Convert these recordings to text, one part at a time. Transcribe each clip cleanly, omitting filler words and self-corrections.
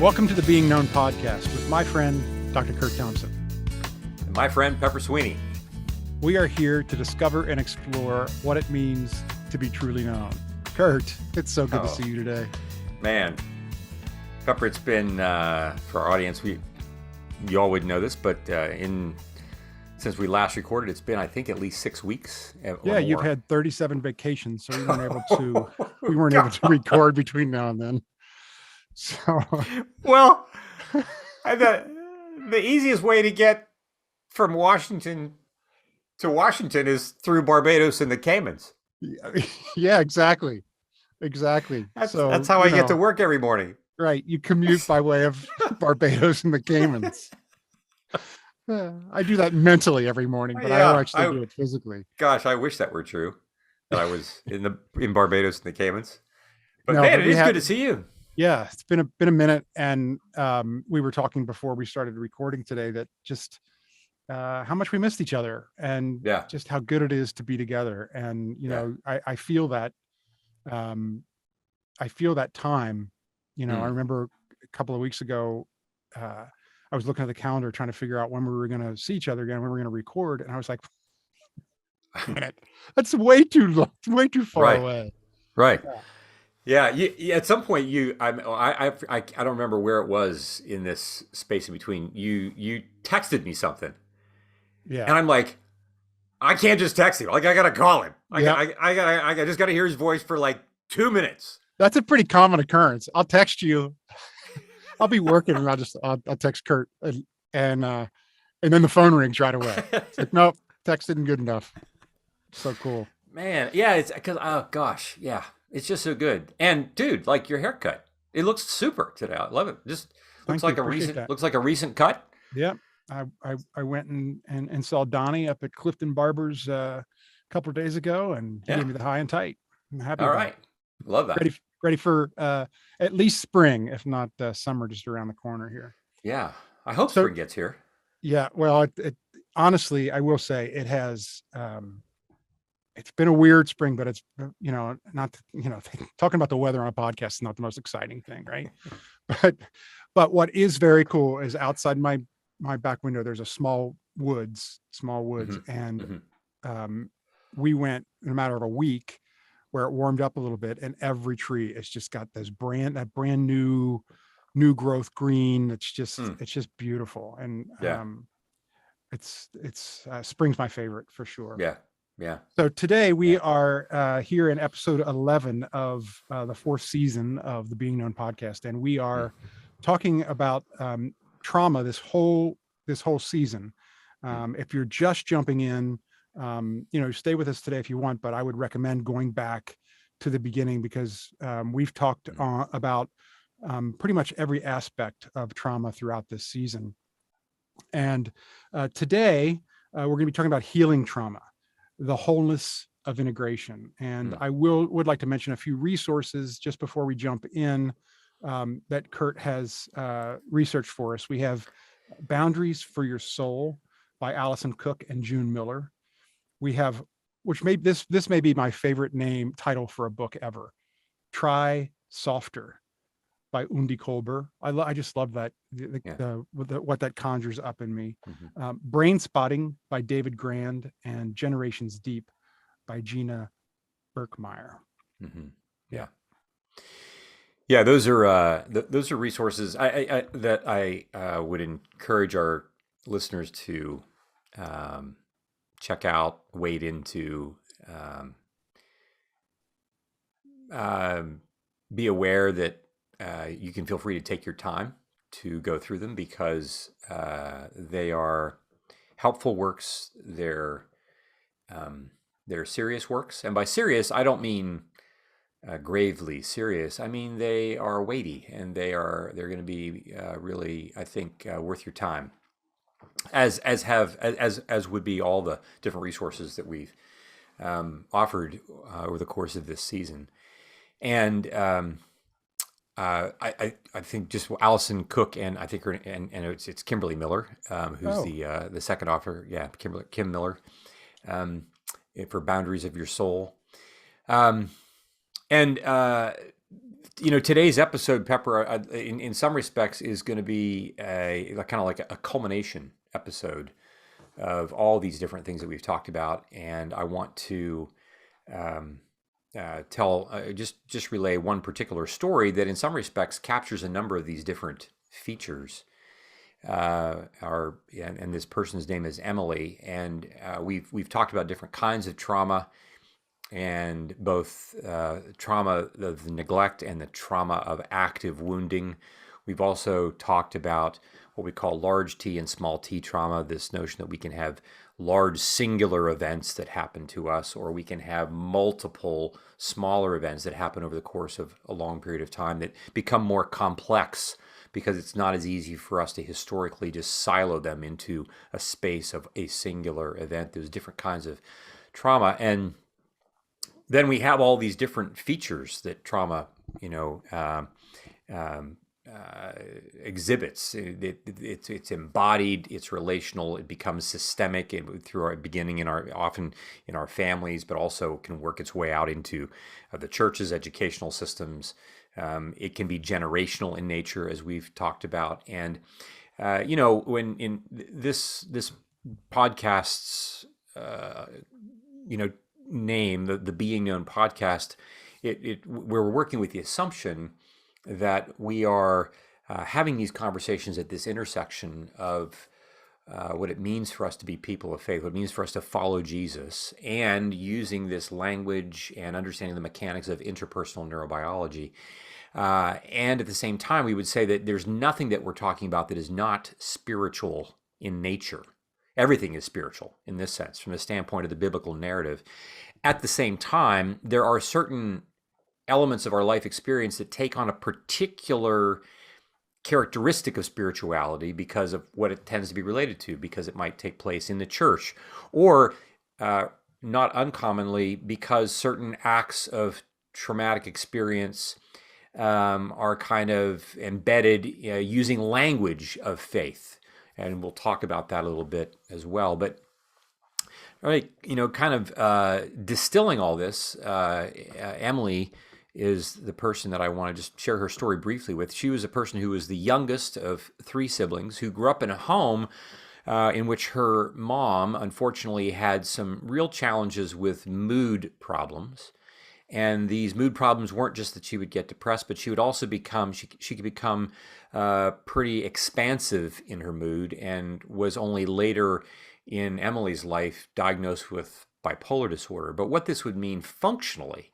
Welcome to the Being Known podcast with my friend, Dr. Kurt Thompson. And my friend, Pepper Sweeney. We are here to discover and explore what it means to be truly known. Kurt, it's so good to see you today. Man, Pepper, it's been, for our audience, you all would know this, but since we last recorded, it's been, I think, at least 6 weeks. Yeah, you've had 37 vacations, so we weren't able to record between now and then. So, well, the easiest way to get from Washington to Washington is through Barbados and the Caymans. Yeah, exactly. That's how I get to work every morning. Right, you commute by way of Barbados and the Caymans. I do that mentally every morning, but I don't actually do it physically. Gosh, I wish that were true. That I was in Barbados and the Caymans. But man, it is good to see you. Yeah, it's been a minute, and we were talking before we started recording today that just how much we missed each other, and just how good it is to be together. And I feel that time. I remember a couple of weeks ago, I was looking at the calendar trying to figure out when we were going to see each other again, when we were going to record, and I was like, that's way too long, way too far away. Right. Yeah. At some point, I don't remember where it was in this space in between. You texted me something. Yeah. And I'm like, I can't just text him. Like, I gotta call him. I just gotta hear his voice for like 2 minutes. That's a pretty common occurrence. I'll text you. I'll be working and I'll text Kurt and then the phone rings right away. It's like, nope, text isn't good enough. So cool. Man, yeah, it's because gosh, yeah, it's just so good. And dude, like your haircut, it looks super today. I love it. Just looks like a recent cut. Yeah, I went and saw Donnie up at Clifton Barber's a couple of days ago, and he gave me the high and tight. I'm happy. All right, love that. Ready for at least spring, if not summer, just around the corner here. Yeah, I hope spring gets here. Yeah, well, it honestly, I will say it has. It's been a weird spring, but it's not talking about the weather on a podcast is not the most exciting thing, right? but what is very cool is outside my back window there's a small woods, and we went in a matter of a week where it warmed up a little bit, and every tree has just got this brand new growth green. It's just beautiful, and it's spring's my favorite for sure. Yeah. So today we are here in episode 11 of the fourth season of the Being Known podcast, and we are talking about trauma this whole season. If you're just jumping in, stay with us today if you want, but I would recommend going back to the beginning because we've talked about pretty much every aspect of trauma throughout this season. And today we're going to be talking about healing trauma, the wholeness of integration. And I would like to mention a few resources just before we jump in that Kurt has researched for us. We have Boundaries for Your Soul by Allison Cook and June Miller. We have, this may be my favorite title for a book ever, Try Softer by Undi Kolber. I just love that, what that conjures up in me. Brain Spotting by David Grand and Generations Deep by Gina Berkmeyer. Yeah, those are resources that I would encourage our listeners to check out, wade into, be aware that you can feel free to take your time to go through them because they are helpful works. They're serious works, and by serious, I don't mean gravely serious. I mean they are weighty, and they're going to be really, I think, worth your time. As would be all the different resources that we've offered over the course of this season, and I think just Allison Cook and I think it's Kimberly Miller who's the second author. Yeah, Kim Miller for Boundaries of Your Soul, and Today's episode, Pepper, in some respects, is going to be kind of like a culmination episode of all these different things that we've talked about, and I want to um, just relay one particular story that, in some respects, captures a number of these different features. And this person's name is Emily, and we've talked about different kinds of trauma, and both trauma of neglect and the trauma of active wounding. We've also talked about what we call large T and small t trauma, this notion that we can have large singular events that happen to us, or we can have multiple smaller events that happen over the course of a long period of time that become more complex because it's not as easy for us to historically just silo them into a space of a singular event. There's different kinds of trauma. And then we have all these different features that trauma, exhibits. It's embodied, it's relational, it becomes systemic through our beginning often in our families, but also can work its way out into the church's educational systems. It can be generational in nature, as we've talked about. And when in this podcast's name, the Being Known podcast, we're working with the assumption that we are having these conversations at this intersection of what it means for us to be people of faith, what it means for us to follow Jesus, and using this language and understanding the mechanics of interpersonal neurobiology. And at the same time, we would say that there's nothing that we're talking about that is not spiritual in nature. Everything is spiritual in this sense, from the standpoint of the biblical narrative. At the same time, there are certain elements of our life experience that take on a particular characteristic of spirituality because of what it tends to be related to, because it might take place in the church, or not uncommonly because certain acts of traumatic experience are kind of embedded using language of faith. And we'll talk about that a little bit as well. But all right, kind of distilling all this, Emily is the person that I want to just share her story briefly with. She was a person who was the youngest of three siblings who grew up in a home in which her mom, unfortunately, had some real challenges with mood problems. And these mood problems weren't just that she would get depressed, but she would also she could become pretty expansive in her mood, and was only later in Emily's life diagnosed with bipolar disorder. But what this would mean functionally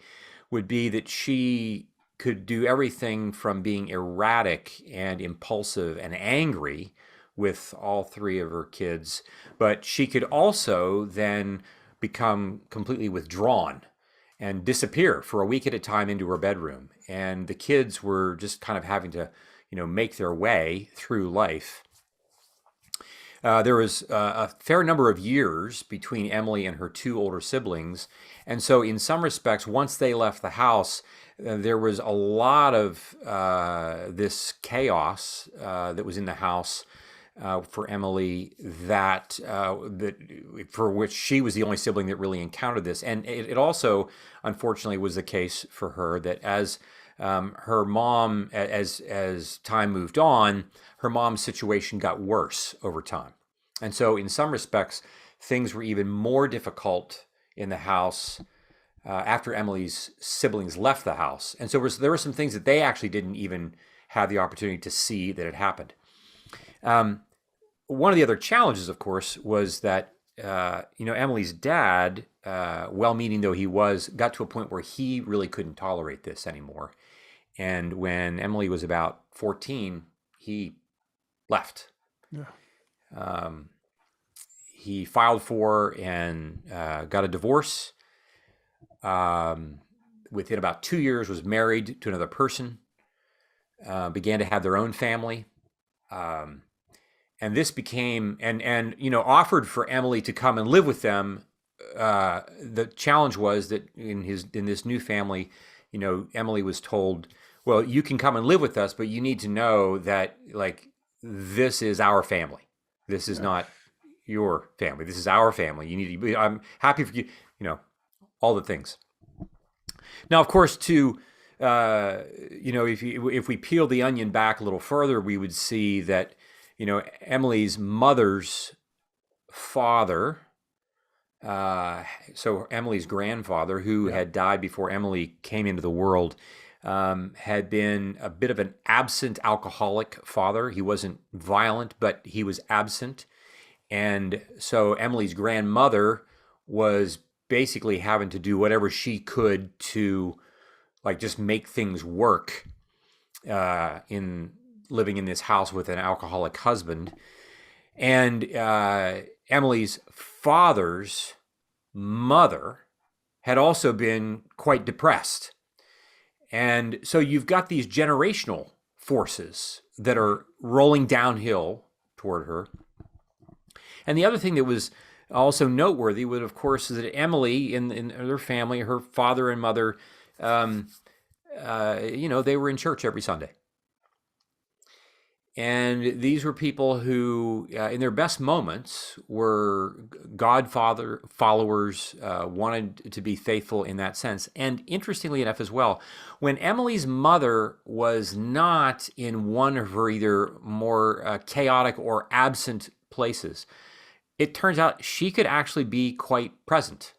would be that she could do everything from being erratic and impulsive and angry with all three of her kids, but she could also then become completely withdrawn and disappear for a week at a time into her bedroom. And the kids were just kind of having to, make their way through life. There was a fair number of years between Emily and her two older siblings. And so in some respects, once they left the house, there was a lot of this chaos that was in the house for Emily, that for which she was the only sibling that really encountered this. And it also, unfortunately, was the case for her that as her mom, as time moved on, her mom's situation got worse over time. And so in some respects, things were even more difficult in the house after Emily's siblings left the house. And so there were some things that they actually didn't even have the opportunity to see that had happened. One of the other challenges, of course, was that Emily's dad, well-meaning though he was, got to a point where he really couldn't tolerate this anymore. And when Emily was about 14, he left. Yeah. He filed for and got a divorce. Within about 2 years, was married to another person. Began to have their own family. And this became, and offered for Emily to come and live with them. The challenge was that in this new family, Emily was told, well, you can come and live with us, but you need to know that, this is our family. This is not your family. This is our family. You need to be, I'm happy for you, all the things. Now, of course, to if we peel the onion back a little further, we would see that, Emily's mother's father, so Emily's grandfather, who had died before Emily came into the world, had been a bit of an absent alcoholic father. He wasn't violent, but he was absent. And so Emily's grandmother was basically having to do whatever she could to just make things work in living in this house with an alcoholic husband. And Emily's father's mother had also been quite depressed. And so you've got these generational forces that are rolling downhill toward her. And the other thing that was also noteworthy would, of course, is that Emily, in her family, her father and mother, they were in church every Sunday. And these were people who, in their best moments, were Godfather followers, wanted to be faithful in that sense. And interestingly enough as well, when Emily's mother was not in one of her either more chaotic or absent places, it turns out she could actually be quite present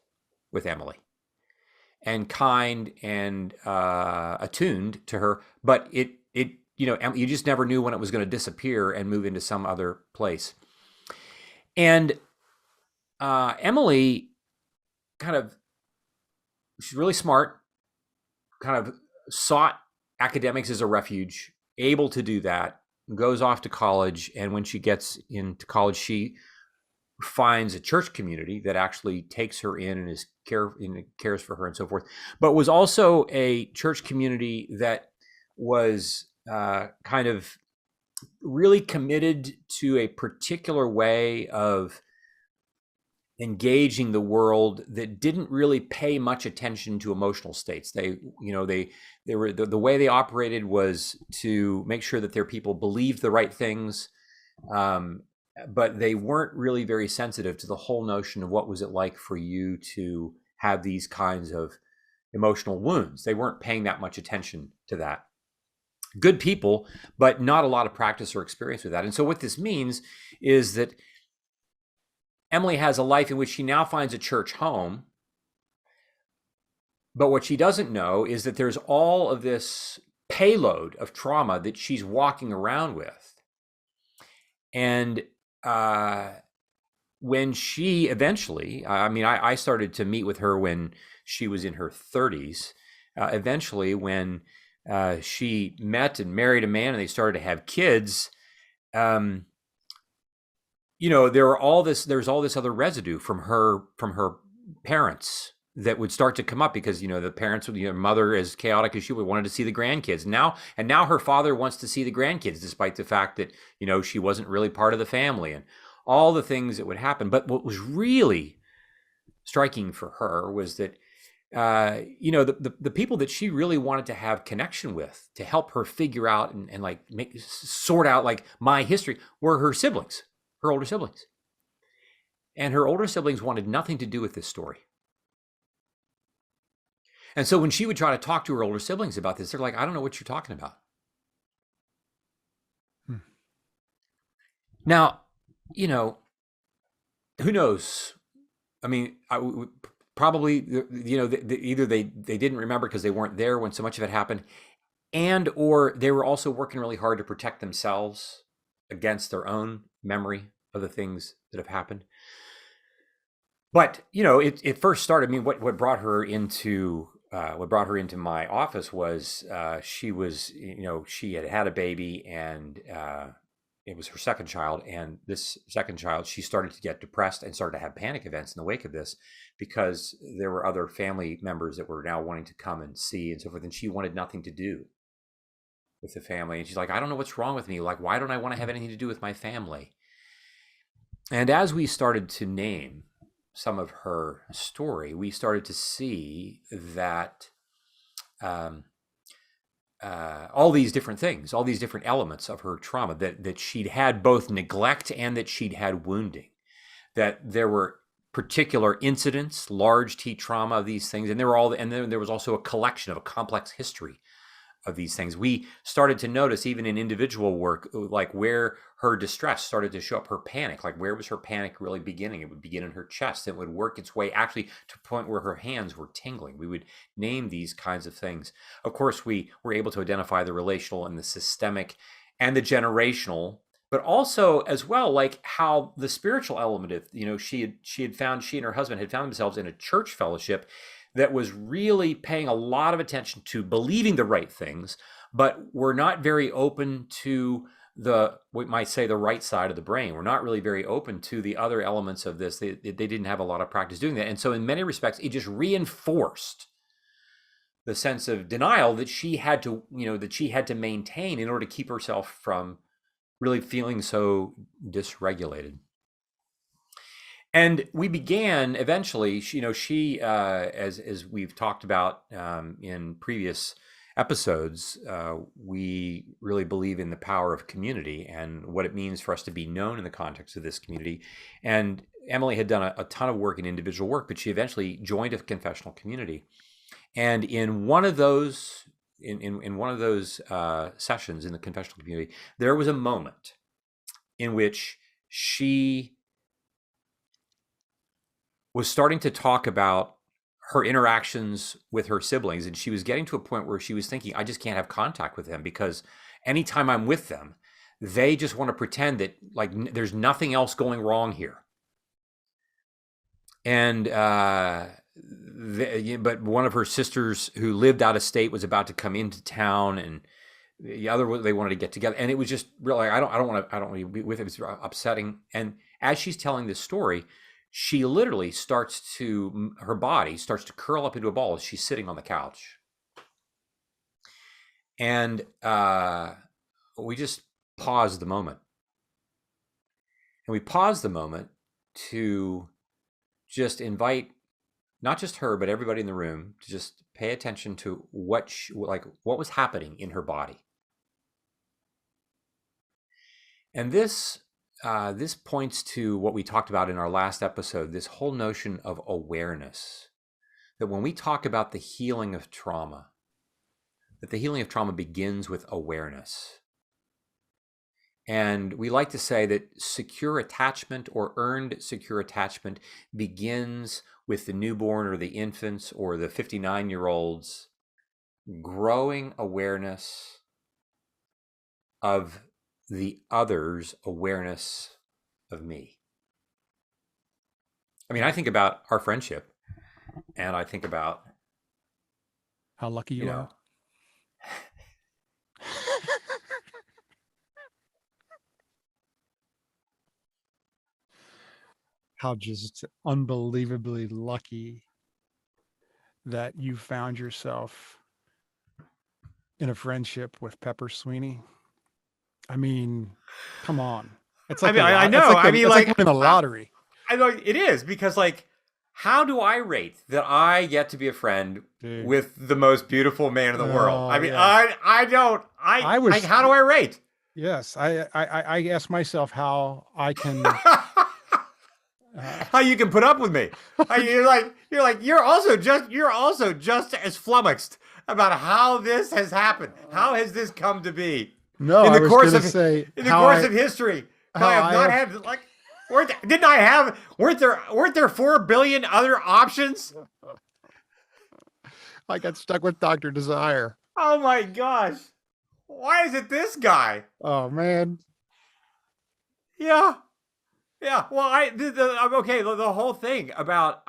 with Emily and kind and attuned to her, but you just never knew when it was going to disappear and move into some other place. And Emily she's really smart, kind of sought academics as a refuge, able to do that, goes off to college. And when she gets into college, she finds a church community that actually takes her in and cares for her and so forth, but was also a church community that was kind of really committed to a particular way of engaging the world that didn't really pay much attention to emotional states. They were the way they operated was to make sure that their people believed the right things, but they weren't really very sensitive to the whole notion of what was it like for you to have these kinds of emotional wounds. They weren't paying that much attention to that. Good people, but not a lot of practice or experience with that. And so what this means is that Emily has a life in which she now finds a church home. But what she doesn't know is that there's all of this payload of trauma that she's walking around with. And when she eventually, I started to meet with her when she was in her 30s. Eventually, when she met and married a man and they started to have kids, there's all this other residue from her parents that would start to come up, because the parents, mother, as chaotic as she wanted to see the grandkids now her father wants to see the grandkids, despite the fact that she wasn't really part of the family, and all the things that would happen. But what was really striking for her was that the people that she really wanted to have connection with to help her figure out and sort out my history were her siblings, her older siblings. And her older siblings wanted nothing to do with this story. And so when she would try to talk to her older siblings about this, they're like, I don't know what you're talking about. Now, who knows? Probably, either they didn't remember because they weren't there when so much of it happened, and or they were also working really hard to protect themselves against their own memory of the things that have happened. But it first started. What brought her into my office was she had a baby, and it was her second child. And this second child, she started to get depressed and started to have panic events in the wake of this, because there were other family members that were now wanting to come and see and so forth. And she wanted nothing to do with the family. And she's like, I don't know what's wrong with me. Why don't I want to have anything to do with my family? And as we started to name some of her story, we started to see that all these different things, all these different elements of her trauma, that she'd had both neglect and that she'd had wounding, that there were particular incidents, large T trauma of these things, and then there was also a collection of a complex history of these things. We started to notice, even in individual work, like where her distress started to show up, her panic, like where was her panic really beginning? It would begin in her chest. It would work its way actually to a point where her hands were tingling. We would name these kinds of things. Of course, we were able to identify the relational and the systemic and the generational, but also as well, like how the spiritual element of, she and her husband had found themselves in a church fellowship that was really paying a lot of attention to believing the right things, but were not very open to we might say the right side of the brain. We're not really very open to the other elements of this. They didn't have a lot of practice doing that. And so in many respects, it just reinforced the sense of denial that she had to, maintain in order to keep herself from really feeling so dysregulated. And we began eventually, she as we've talked about in previous episodes, we really believe in the power of community and what it means for us to be known in the context of this community. And Emily had done a ton of work in individual work, but she eventually joined a confessional community. And in one of those, in one of those sessions in the confessional community, there was a moment in which she was starting to talk about her interactions with her siblings. And she was getting to a point where she was thinking, I just can't have contact with them because anytime I'm with them, they just want to pretend that like there's nothing else going wrong here. And, but one of her sisters who lived out of state was about to come into town, and the other, they wanted to get together. And it was just really, I don't want to be with it. It was upsetting. And as she's telling this story, she literally her body starts to curl up into a ball as she's sitting on the couch. And we just paused the moment. And we paused the moment to just invite not just her, but everybody in the room to just pay attention to what was happening in her body. And this points to what we talked about in our last episode, this whole notion of awareness, that when we talk about the healing of trauma, that the healing of trauma begins with awareness. And we like to say that secure attachment or earned secure attachment begins with the newborn or the infants or the 59-year-olds growing awareness of the other's awareness of me. I mean, I think about our friendship, and I think about how lucky you are. How just unbelievably lucky that you found yourself in a friendship with Pepper Sweeney. I mean, come on. It's like I know. It's like winning the lottery. I know it is, because like, how do I rate that I get to be a friend with the most beautiful man in the world? I mean, yeah. I don't. How do I rate? Yes, I ask myself how I can. How you can put up with me? You're also just as flummoxed about how this has happened. How has this come to be? No, in the course of history, weren't there 4 billion other options? I got stuck with Dr. Desire. Oh my gosh. Why is it this guy? Oh man. Yeah. Yeah. Well, the whole thing about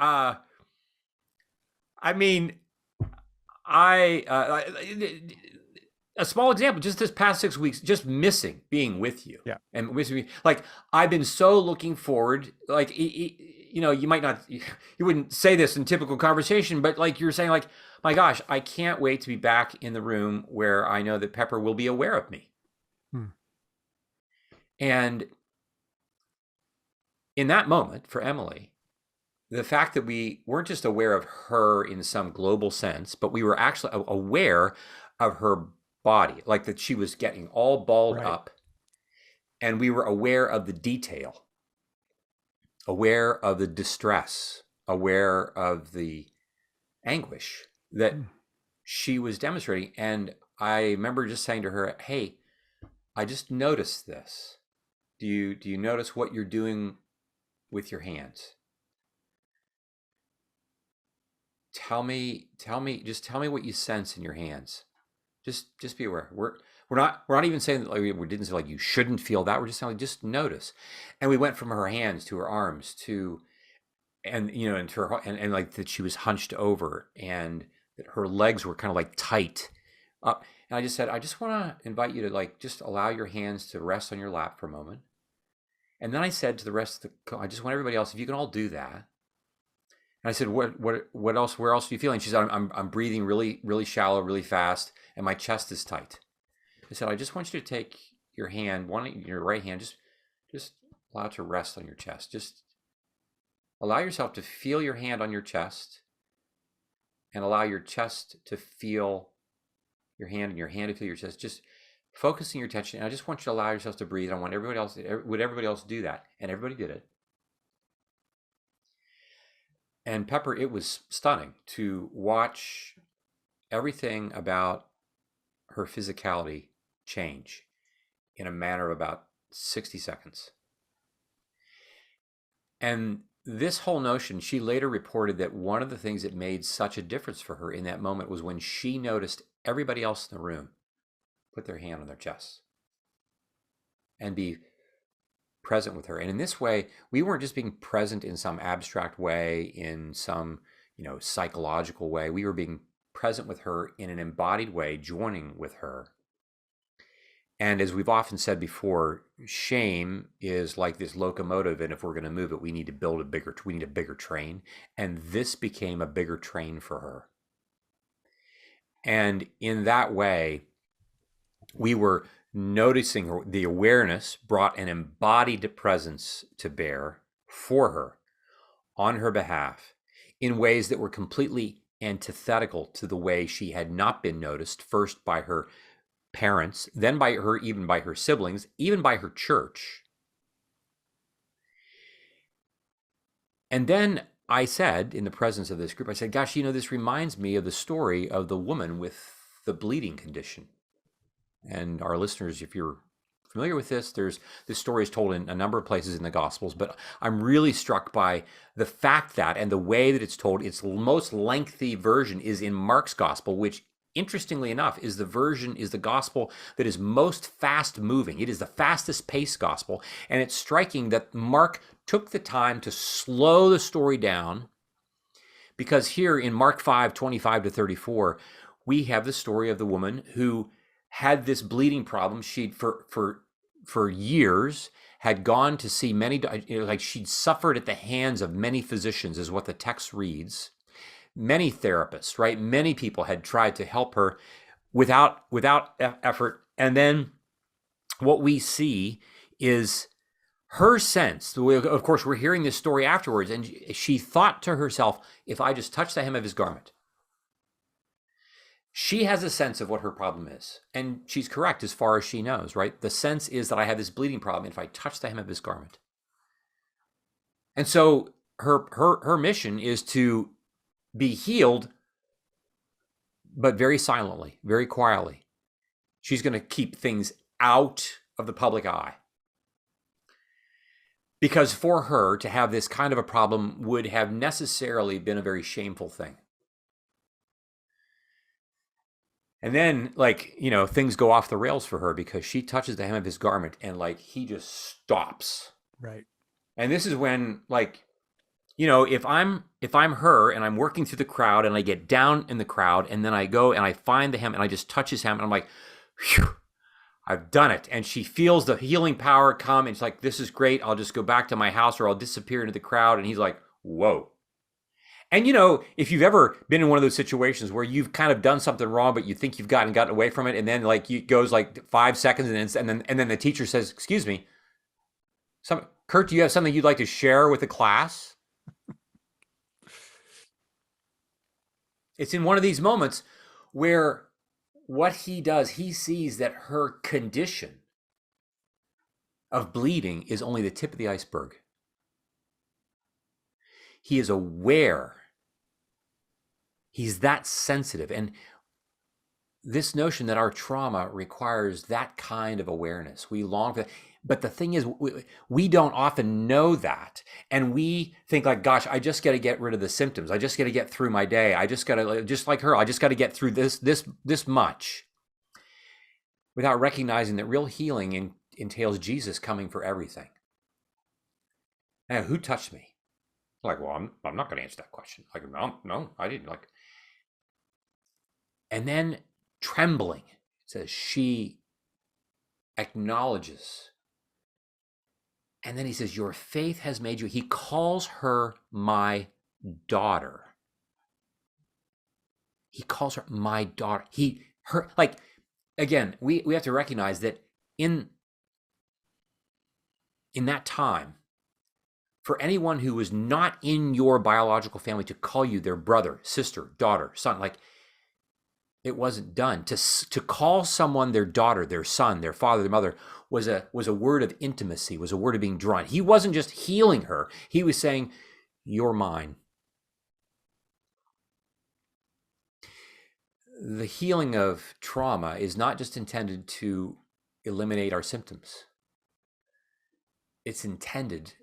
a small example, just this past 6 weeks, just missing being with you. Yeah. And missing me. Like, I've been so looking forward, like, you might not, you wouldn't say this in typical conversation, but like you're saying, like, my gosh, I can't wait to be back in the room where I know that Pepper will be aware of me. And in that moment for Emily, the fact that we weren't just aware of her in some global sense, but we were actually aware of her body, like that she was getting all balled up, and we were aware of the detail, aware of the distress, aware of the anguish that she was demonstrating. And I remember just saying to her, "Hey, I just noticed this. Do you notice what you're doing with your hands? Just tell me what you sense in your hands. Just be aware. We're not even saying that, like, we didn't say like you shouldn't feel that. We're just saying like just notice." And we went from her hands to her arms to, and and to her, and like that she was hunched over and that her legs were kind of like tight up. And I just said, I just want to invite you to like just allow your hands to rest on your lap for a moment. And then I said to the rest of I just want everybody else, if you can all do that. And I said, what else? Where else are you feeling? She said, I'm breathing really, really shallow, really fast, and my chest is tight. I said, I just want you to take your hand, your right hand, just allow it to rest on your chest. Just allow yourself to feel your hand on your chest, and allow your chest to feel your hand, and your hand to feel your chest. Just focusing your attention. And I just want you to allow yourself to breathe. I want everybody else do that? And everybody did it. And Pepper, it was stunning to watch everything about her physicality change in a matter of about 60 seconds. And this whole notion, she later reported that one of the things that made such a difference for her in that moment was when she noticed everybody else in the room put their hand on their chest and be present with her. And in this way, we weren't just being present in some abstract way, in some, psychological way. We were being present with her in an embodied way, joining with her. And as we've often said before, shame is like this locomotive, and if we're going to move it, we need a bigger train. And this became a bigger train for her. And in that way, we were noticing her. The awareness brought an embodied presence to bear for her, on her behalf, in ways that were completely antithetical to the way she had not been noticed, first by her parents, then even by her siblings, even by her church. And then I said, in the presence of this group, I said, gosh, this reminds me of the story of the woman with the bleeding condition. And our listeners, if you're familiar with this story is told in a number of places in the Gospels, but I'm really struck by the fact that, and the way that it's told, its most lengthy version is in Mark's Gospel, which, interestingly enough, is the gospel that is most fast moving. It is the fastest paced gospel. And it's striking that Mark took the time to slow the story down, because here in Mark 5:25-34, we have the story of the woman who had this bleeding problem. She'd for years had gone to see many, like she'd suffered at the hands of many physicians, is what the text reads. Many therapists, right? Many people had tried to help her without effort. And then what we see is her sense. Of course, we're hearing this story afterwards, and she thought to herself, if I just touch the hem of his garment. She has a sense of what her problem is, and she's correct as far as she knows, right? The sense is that I have this bleeding problem, and if I touch the hem of his garment. And so her mission is to be healed, but very silently, very quietly. She's going to keep things out of the public eye. Because for her to have this kind of a problem would have necessarily been a very shameful thing. And then, things go off the rails for her, because she touches the hem of his garment and he just stops. Right. And this is when, if I'm her and I'm working through the crowd and I get down in the crowd and then I go and I find the hem and I just touch his hem and I'm like, phew, I've done it. And she feels the healing power come, and it's like, this is great. I'll just go back to my house or I'll disappear into the crowd. And he's like, whoa. And if you've ever been in one of those situations where you've kind of done something wrong, but you think you've gotten away from it, and then it goes 5 seconds, and then the teacher says, "Excuse me, Kurt, do you have something you'd like to share with the class?" It's in one of these moments where what he does, he sees that her condition of bleeding is only the tip of the iceberg. He is aware. He's that sensitive. And this notion that our trauma requires that kind of awareness. We long for that. But the thing is, we don't often know that. And we think like, gosh, I just got to get rid of the symptoms. I just got to get through my day. I just got to, just like her, I just got to get through this much, without recognizing that real healing entails Jesus coming for everything. Now, who touched me? Like, well, I'm not going to answer that question. Like, no, I didn't. Like, and then trembling, it says she acknowledges. And then he says, your faith has made you. He calls her my daughter. He calls her my daughter. Like, again, we have to recognize that in that time, for anyone who was not in your biological family to call you their brother, sister, daughter, son, like, it wasn't done. To call someone their daughter, their son, their father, their mother was a word of intimacy, was a word of being drawn. He wasn't just healing her. He was saying, you're mine. The healing of trauma is not just intended to eliminate our symptoms. It's intended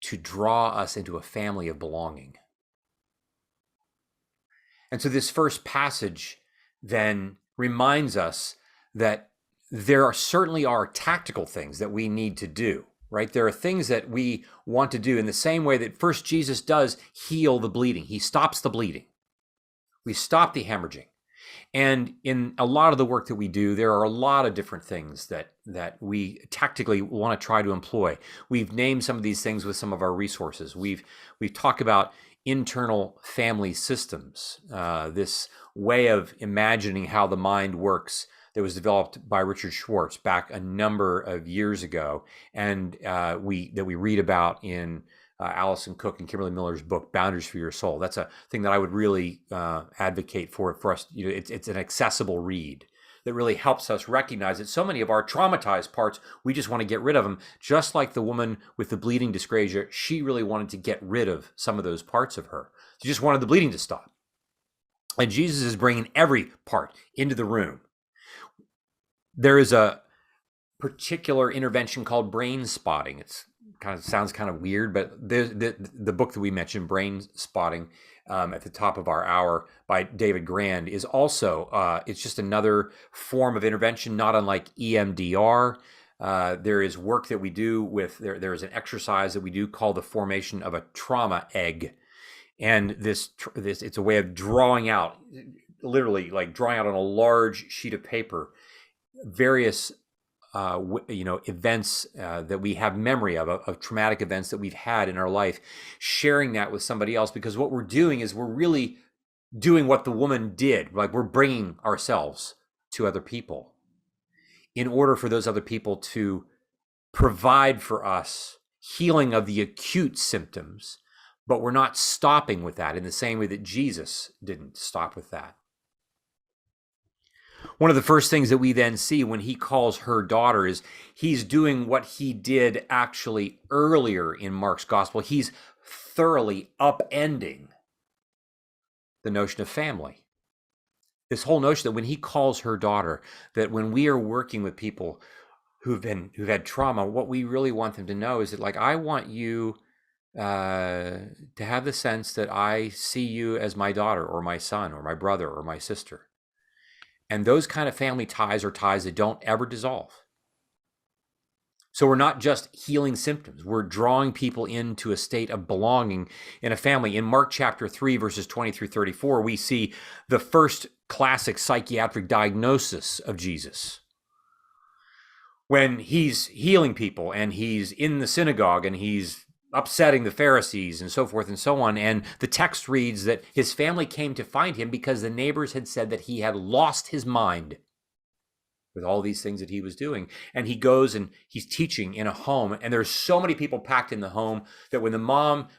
to draw us into a family of belonging. And so this first passage then reminds us that there certainly are tactical things that we need to do, right? There are things that we want to do in the same way that first Jesus does heal the bleeding. He stops the bleeding. We stop the hemorrhaging. And in a lot of the work that we do, there are a lot of different things that we tactically want to try to employ. We've named some of these things with some of our resources. We've talked about internal family systems, this way of imagining how the mind works that was developed by Richard Schwartz back a number of years ago, and we read about in Allison Cook and Kimberly Miller's book, Boundaries for Your Soul. That's a thing that I would really advocate for us. It's an accessible read that really helps us recognize that so many of our traumatized parts, we just want to get rid of them. Just like the woman with the bleeding dyscrasia, she really wanted to get rid of some of those parts of her. She just wanted the bleeding to stop. And Jesus is bringing every part into the room. There is a particular intervention called brain spotting. It's sounds kind of weird, but the book that we mentioned, Brain Spotting, at the top of our hour by David Grand, is also, it's just another form of intervention, not unlike EMDR. There is work that we do with, there is an exercise that we do called the formation of a trauma egg. And this it's a way of drawing out, literally like drawing out on a large sheet of paper, various events that we have memory of traumatic events that we've had in our life, sharing that with somebody else, because what we're doing is we're really doing what the woman did. Like, we're bringing ourselves to other people in order for those other people to provide for us healing of the acute symptoms, but we're not stopping with that in the same way that Jesus didn't stop with that. One of the first things that we then see when he calls her daughter is he's doing what he did actually earlier in Mark's gospel. He's thoroughly upending the notion of family. This whole notion that when he calls her daughter, that when we are working with people who've had trauma, what we really want them to know is that, like, I want you to have the sense that I see you as my daughter or my son or my brother or my sister. And those kind of family ties are ties that don't ever dissolve. So we're not just healing symptoms. We're drawing people into a state of belonging in a family. In Mark chapter 3, verses 20 through 34, we see the first classic psychiatric diagnosis of Jesus. When he's healing people and he's in the synagogue and he's upsetting the Pharisees and so forth and so on. And the text reads that his family came to find him because the neighbors had said that he had lost his mind with all these things that he was doing. And he goes and he's teaching in a home, and there's so many people packed in the home that when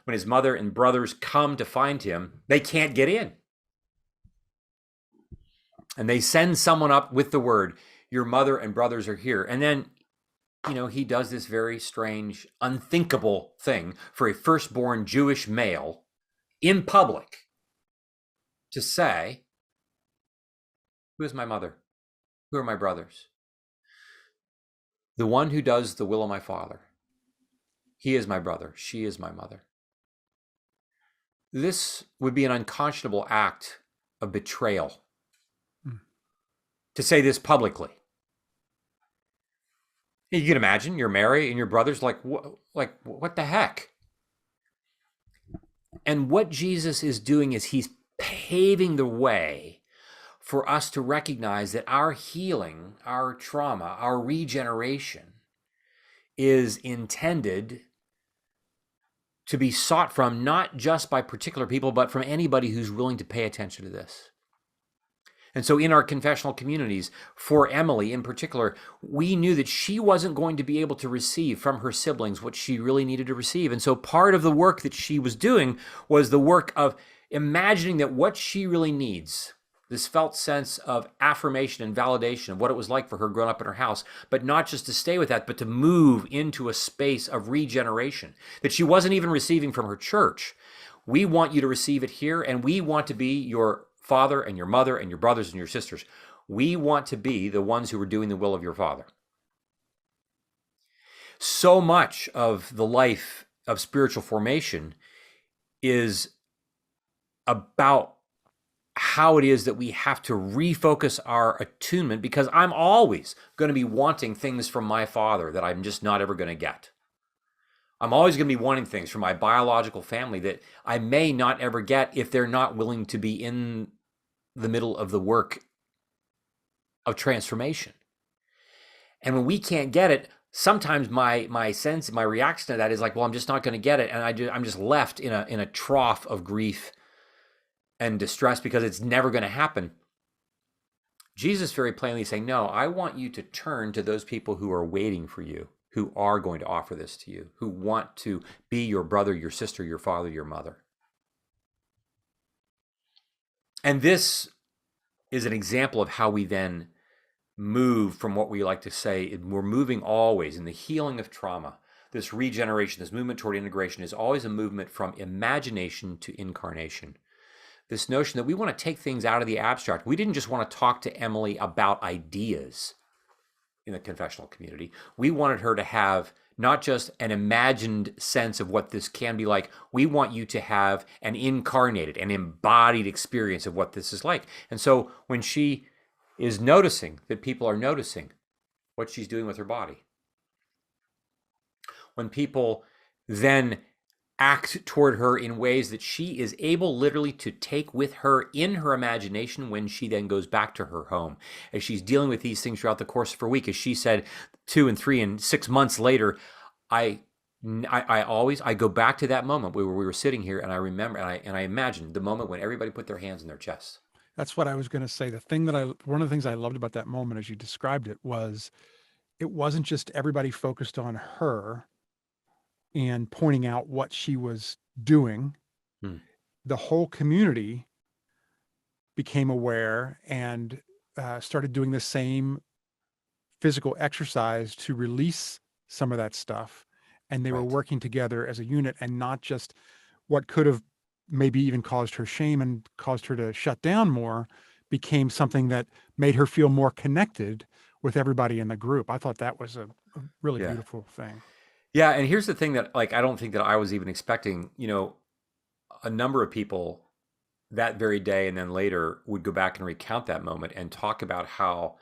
his mother and brothers come to find him, they can't get in. And they send someone up with the word, your mother and brothers are here. And then he does this very strange, unthinkable thing for a firstborn Jewish male in public to say, Who is my mother? Who are my brothers? The one who does the will of my Father. He is my brother. She is my mother. This would be an unconscionable act of betrayal to say this publicly. You can imagine you're Mary and your brother's like, what the heck? And what Jesus is doing is he's paving the way for us to recognize that our healing, our trauma, our regeneration is intended to be sought from not just by particular people, but from anybody who's willing to pay attention to this. And so in our confessional communities, for Emily in particular, we knew that she wasn't going to be able to receive from her siblings what she really needed to receive. And so part of the work that she was doing was the work of imagining that what she really needs, this felt sense of affirmation and validation of what it was like for her growing up in her house, but not just to stay with that, but to move into a space of regeneration that she wasn't even receiving from her church. We want you to receive it here, and we want to be your father and your mother and your brothers and your sisters. We want to be the ones who are doing the will of your Father. So much of the life of spiritual formation is about how it is that we have to refocus our attunement, because I'm always going to be wanting things from my Father that I'm just not ever going to get. I'm always going to be wanting things from my biological family that I may not ever get if they're not willing to be in the middle of the work of transformation. And when we can't get it, sometimes my sense, my reaction to that is like, well, I'm just not going to get it. And I'm just left in a trough of grief and distress because it's never going to happen. Jesus very plainly saying, no, I want you to turn to those people who are waiting for you, who are going to offer this to you, who want to be your brother, your sister, your father, your mother. And this is an example of how we then move from what we like to say, we're moving always in the healing of trauma. This regeneration, this movement toward integration is always a movement from imagination to incarnation. This notion that we want to take things out of the abstract. We didn't just want to talk to Emily about ideas in the confessional community. We wanted her to have not just an imagined sense of what this can be like. We want you to have an incarnated, an embodied experience of what this is like. And so when she is noticing that people are noticing what she's doing with her body, when people then act toward her in ways that she is able literally to take with her in her imagination when she then goes back to her home, as she's dealing with these things throughout the course of her week, as she said 2 and 3 and 6 months later, I go back to that moment where we were sitting here, and I remember, and I imagined the moment when everybody put their hands in their chests. That's what I was going to say. One of the things I loved about that moment as you described it was, it wasn't just everybody focused on her and pointing out what she was doing. The whole community became aware and started doing the same physical exercise to release some of that stuff. And they were working together as a unit, and not just what could have maybe even caused her shame and caused her to shut down more, became something that made her feel more connected with everybody in the group. I thought that was a really beautiful thing. Yeah, and here's the thing that, I don't think that I was even expecting. A number of people that very day and then later would go back and recount that moment and talk about how,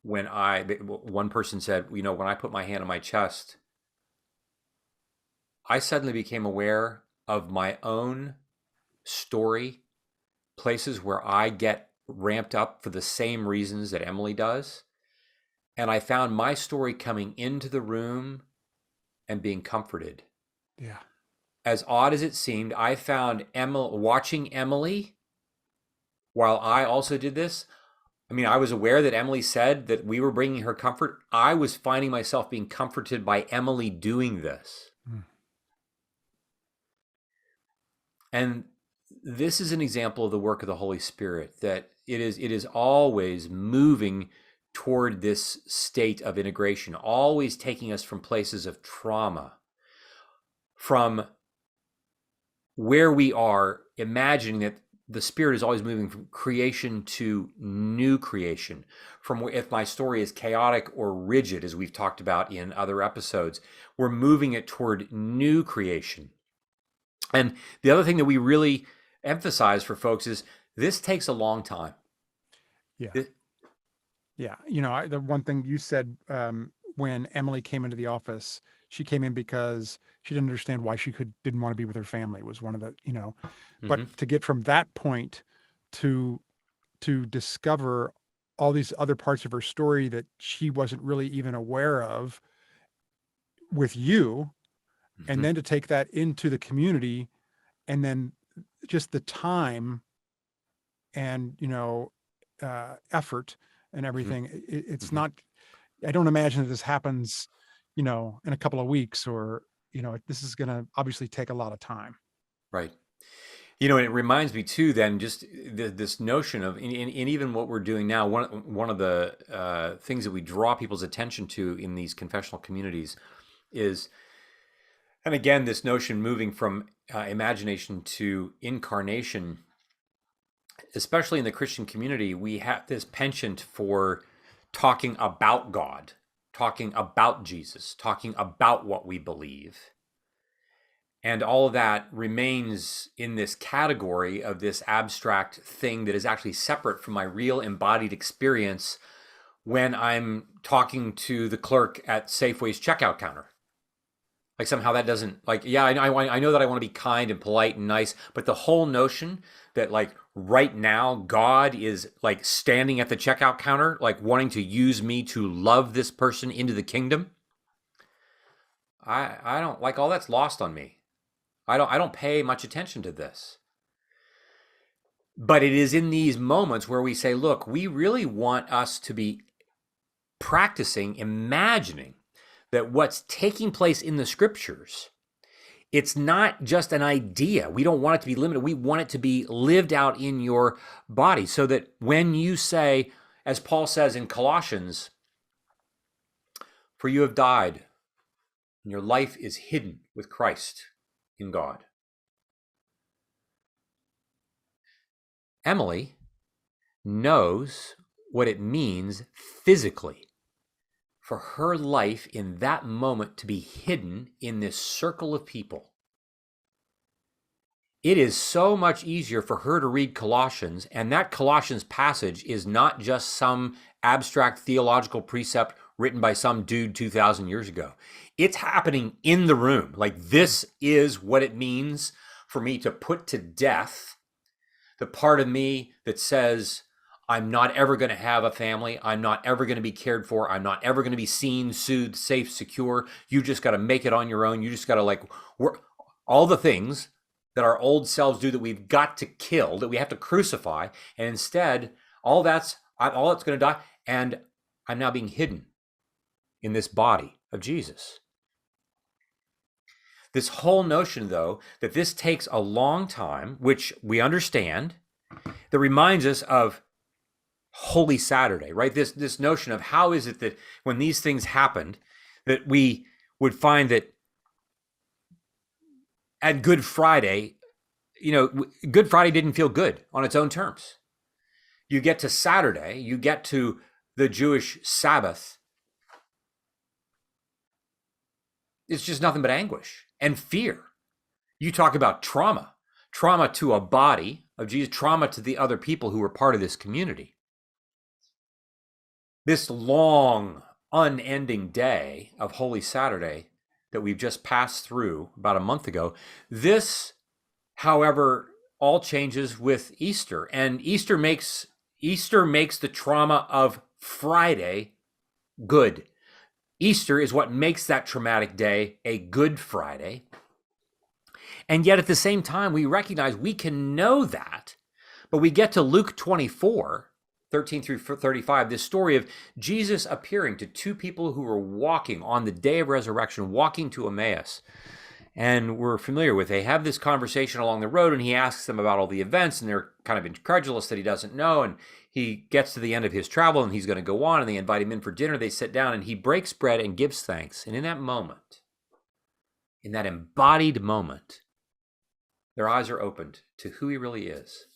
one person said, when I put my hand on my chest, I suddenly became aware of my own story, places where I get ramped up for the same reasons that Emily does. And I found my story coming into the room and being comforted. Yeah. As odd as it seemed, I found watching Emily while I also did this. I was aware that Emily said that we were bringing her comfort. I was finding myself being comforted by Emily doing this. And this is an example of the work of the Holy Spirit, that it is always moving toward this state of integration, always taking us from places of trauma, from where we are imagining that the Spirit is always moving from creation to new creation. From if my story is chaotic or rigid, as we've talked about in other episodes, we're moving it toward new creation. And the other thing that we really emphasize for folks is this takes a long time. Yeah. Yeah. The one thing you said, when Emily came into the office, she came in because she didn't understand why she didn't want to be with her family, was one of the, but to get from that point to discover all these other parts of her story that she wasn't really even aware of with you, and then to take that into the community, and then just the time and effort and everything. It's not, I don't imagine that this happens in a couple of weeks, or this is going to obviously take a lot of time. Right. And it reminds me too, then, just this notion of, in even what we're doing now, one of the things that we draw people's attention to in these confessional communities is, and again, this notion moving from imagination to incarnation, especially in the Christian community, we have this penchant for talking about God, talking about Jesus, talking about what we believe. And all of that remains in this category of this abstract thing that is actually separate from my real embodied experience when I'm talking to the clerk at Safeway's checkout counter. Like somehow that doesn't, like, yeah, I know that I want to be kind and polite and nice, but the whole notion that, like, right now God is like standing at the checkout counter, like wanting to use me to love this person into the kingdom, I don't, like, all that's lost on me. I don't pay much attention to this. But it is in these moments where we say, look, we really want us to be practicing, imagining that what's taking place in the scriptures, it's not just an idea. We don't want it to be limited. We want it to be lived out in your body, so that when you say, as Paul says in Colossians, for you have died, and your life is hidden with Christ in God. Emily knows what it means physically for her life in that moment to be hidden in this circle of people. It is so much easier for her to read Colossians, and that Colossians passage is not just some abstract theological precept written by some dude 2,000 years ago. It's happening in the room. Like, this is what it means for me to put to death the part of me that says, I'm not ever going to have a family. I'm not ever going to be cared for. I'm not ever going to be seen, soothed, safe, secure. You just got to make it on your own. You just got to, like, all the things that our old selves do that we've got to kill, that we have to crucify. And instead, all that's going to die. And I'm now being hidden in this body of Jesus. This whole notion, though, that this takes a long time, which we understand, that reminds us of Holy Saturday, right? This notion of how is it that when these things happened, that we would find that at Good Friday, Good Friday didn't feel good on its own terms. You get to Saturday, you get to the Jewish Sabbath, it's just nothing but anguish and fear. You talk about trauma to a body of Jesus, trauma to the other people who were part of this community. This long, unending day of Holy Saturday that we've just passed through about a month ago, this, however, all changes with Easter. And Easter makes the trauma of Friday good. Easter is what makes that traumatic day a Good Friday. And yet at the same time, we recognize we can know that, but we get to Luke 24, 13 through 35, this story of Jesus appearing to two people who were walking on the day of resurrection, walking to Emmaus. And we're familiar with, they have this conversation along the road, and he asks them about all the events, and they're kind of incredulous that he doesn't know. And he gets to the end of his travel, and he's going to go on, and they invite him in for dinner. They sit down, and he breaks bread and gives thanks. And in that moment, in that embodied moment, their eyes are opened to who he really is.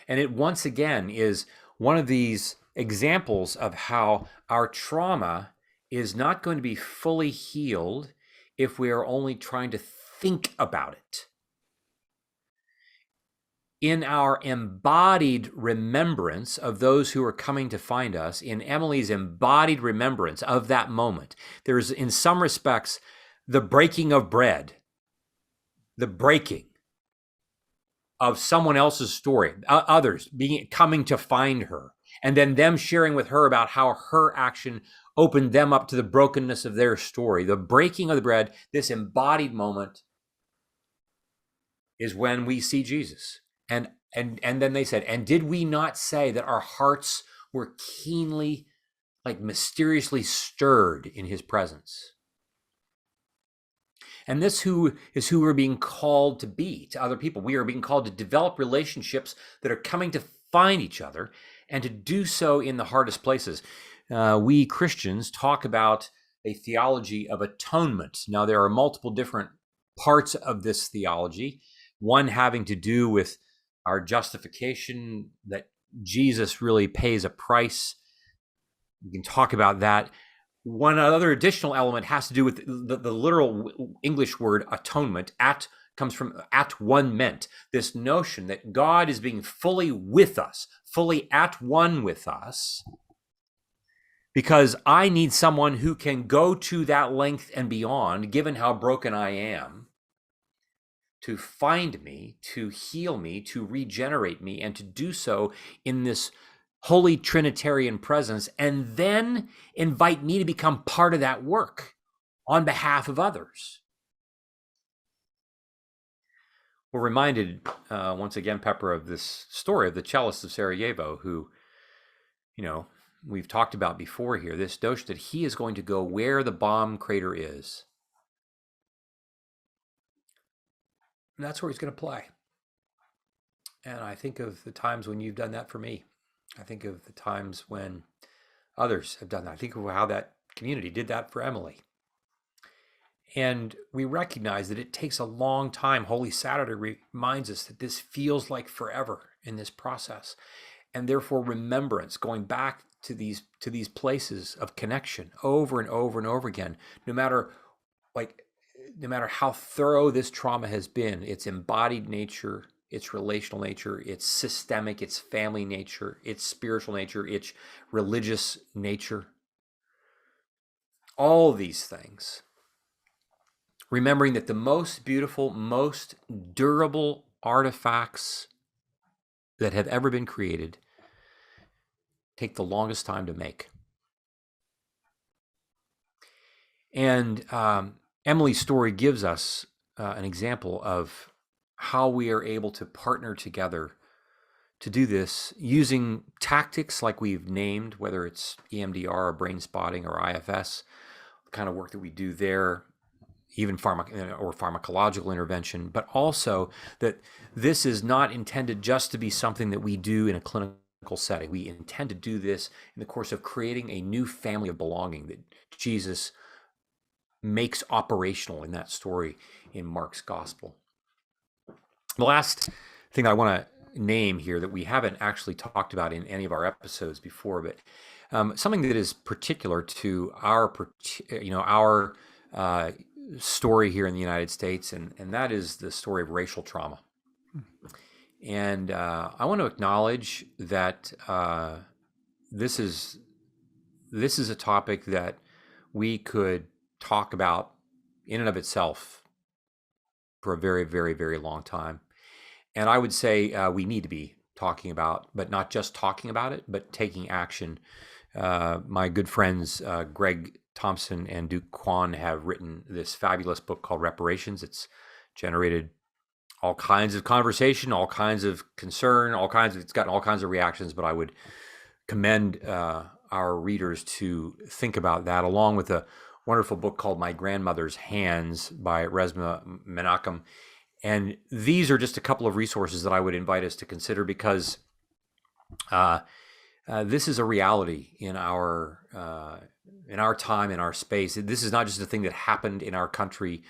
And it once again is one of these examples of how our trauma is not going to be fully healed if we are only trying to think about it. In our embodied remembrance of those who are coming to find us, in Emily's embodied remembrance of that moment, there's, in some respects, the breaking of bread, the breaking of someone else's story, others coming to find her, and then them sharing with her about how her action opened them up to the brokenness of their story. The breaking of the bread, this embodied moment, is when we see Jesus. And then they said, and did we not say that our hearts were keenly, like mysteriously stirred in his presence? And this is who we're being called to be to other people. We are being called to develop relationships that are coming to find each other, and to do so in the hardest places. We Christians talk about a theology of atonement. Now, there are multiple different parts of this theology, one having to do with our justification, that Jesus really pays a price. We can talk about that. One other additional element has to do with the literal English word atonement. Comes from at one meant. This notion that God is being fully with us, fully at one with us, because I need someone who can go to that length and beyond, given how broken I am, to find me, to heal me, to regenerate me, and to do so in this holy Trinitarian presence, and then invite me to become part of that work on behalf of others. We're reminded, once again, Pepper, of this story of the cellist of Sarajevo, who, we've talked about before here, this notion that he is going to go where the bomb crater is. And that's where he's going to play. And I think of the times when you've done that for me. I think of the times when others have done that. I think of how that community did that for Emily. And we recognize that it takes a long time. Holy Saturday reminds us that this feels like forever in this process. And therefore remembrance, going back to these places of connection over and over and over again, no matter how thorough this trauma has been, its embodied nature, its relational nature, its systemic, its family nature, its spiritual nature, its religious nature, all these things. Remembering that the most beautiful, most durable artifacts that have ever been created take the longest time to make. And Emily's story gives us an example of how we are able to partner together to do this using tactics like we've named, whether it's EMDR or brain spotting or IFS, the kind of work that we do there, even pharmacological intervention, but also that this is not intended just to be something that we do in a clinical setting. We intend to do this in the course of creating a new family of belonging that Jesus makes operational in that story in Mark's gospel. The last thing I want to name here that we haven't actually talked about in any of our episodes before, but something that is particular to our story here in the United States, and that is the story of racial trauma. And I want to acknowledge that this is a topic that we could talk about in and of itself for a very, very, very long time. And I would say we need to be talking about, but not just talking about it, but taking action. My good friends, Greg Thompson and Duke Kwon, have written this fabulous book called Reparations. It's generated all kinds of conversation, all kinds of concern, it's gotten all kinds of reactions, but I would commend our readers to think about that, along with a wonderful book called My Grandmother's Hands by Resmaa Menakem. And these are just a couple of resources that I would invite us to consider, because this is a reality in our time, in our space. This is not just a thing that happened in our country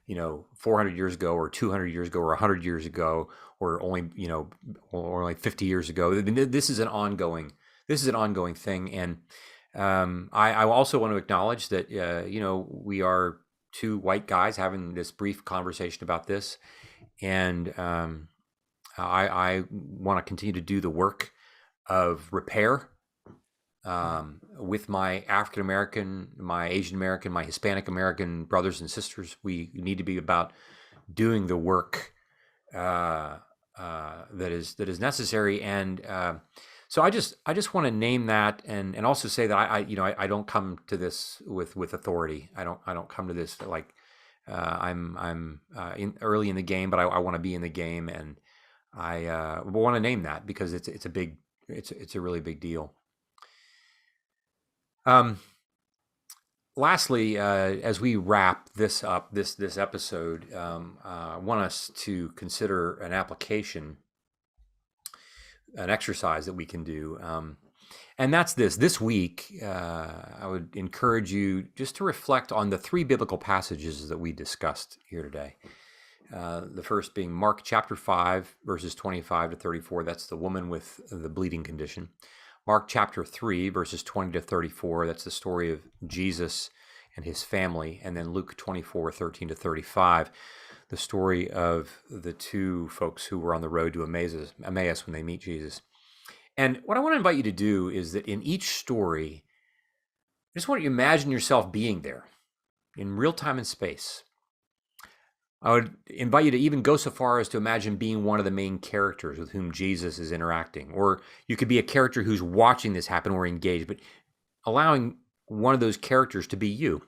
400 years ago or 200 years ago or 100 years ago or only, or like 50 years ago. This is an ongoing thing. And I also want to acknowledge that, we are two white guys having this brief conversation about this. And I want to continue to do the work of repair with my African American, my Asian American, my Hispanic American brothers and sisters. We need to be about doing the work that is necessary. And so I just want to name that, and also say that I don't come to this with authority. I don't come to this like I'm early in the game, but I want to be in the game, and I want to name that because it's a really big deal. Lastly, as we wrap this up, this episode, I want us to consider an application, an exercise that we can do. And that's this week, I would encourage you just to reflect on the three biblical passages that we discussed here today. The first being Mark chapter 5, verses 25 to 34. That's the woman with the bleeding condition. Mark chapter 3, verses 20 to 34. That's the story of Jesus and his family. And then Luke 24, 13 to 35. The story of the two folks who were on the road to Emmaus when they meet Jesus. And what I want to invite you to do is that in each story, I just want you to imagine yourself being there in real time and space. I would invite you to even go so far as to imagine being one of the main characters with whom Jesus is interacting. Or you could be a character who's watching this happen or engaged, but allowing one of those characters to be you.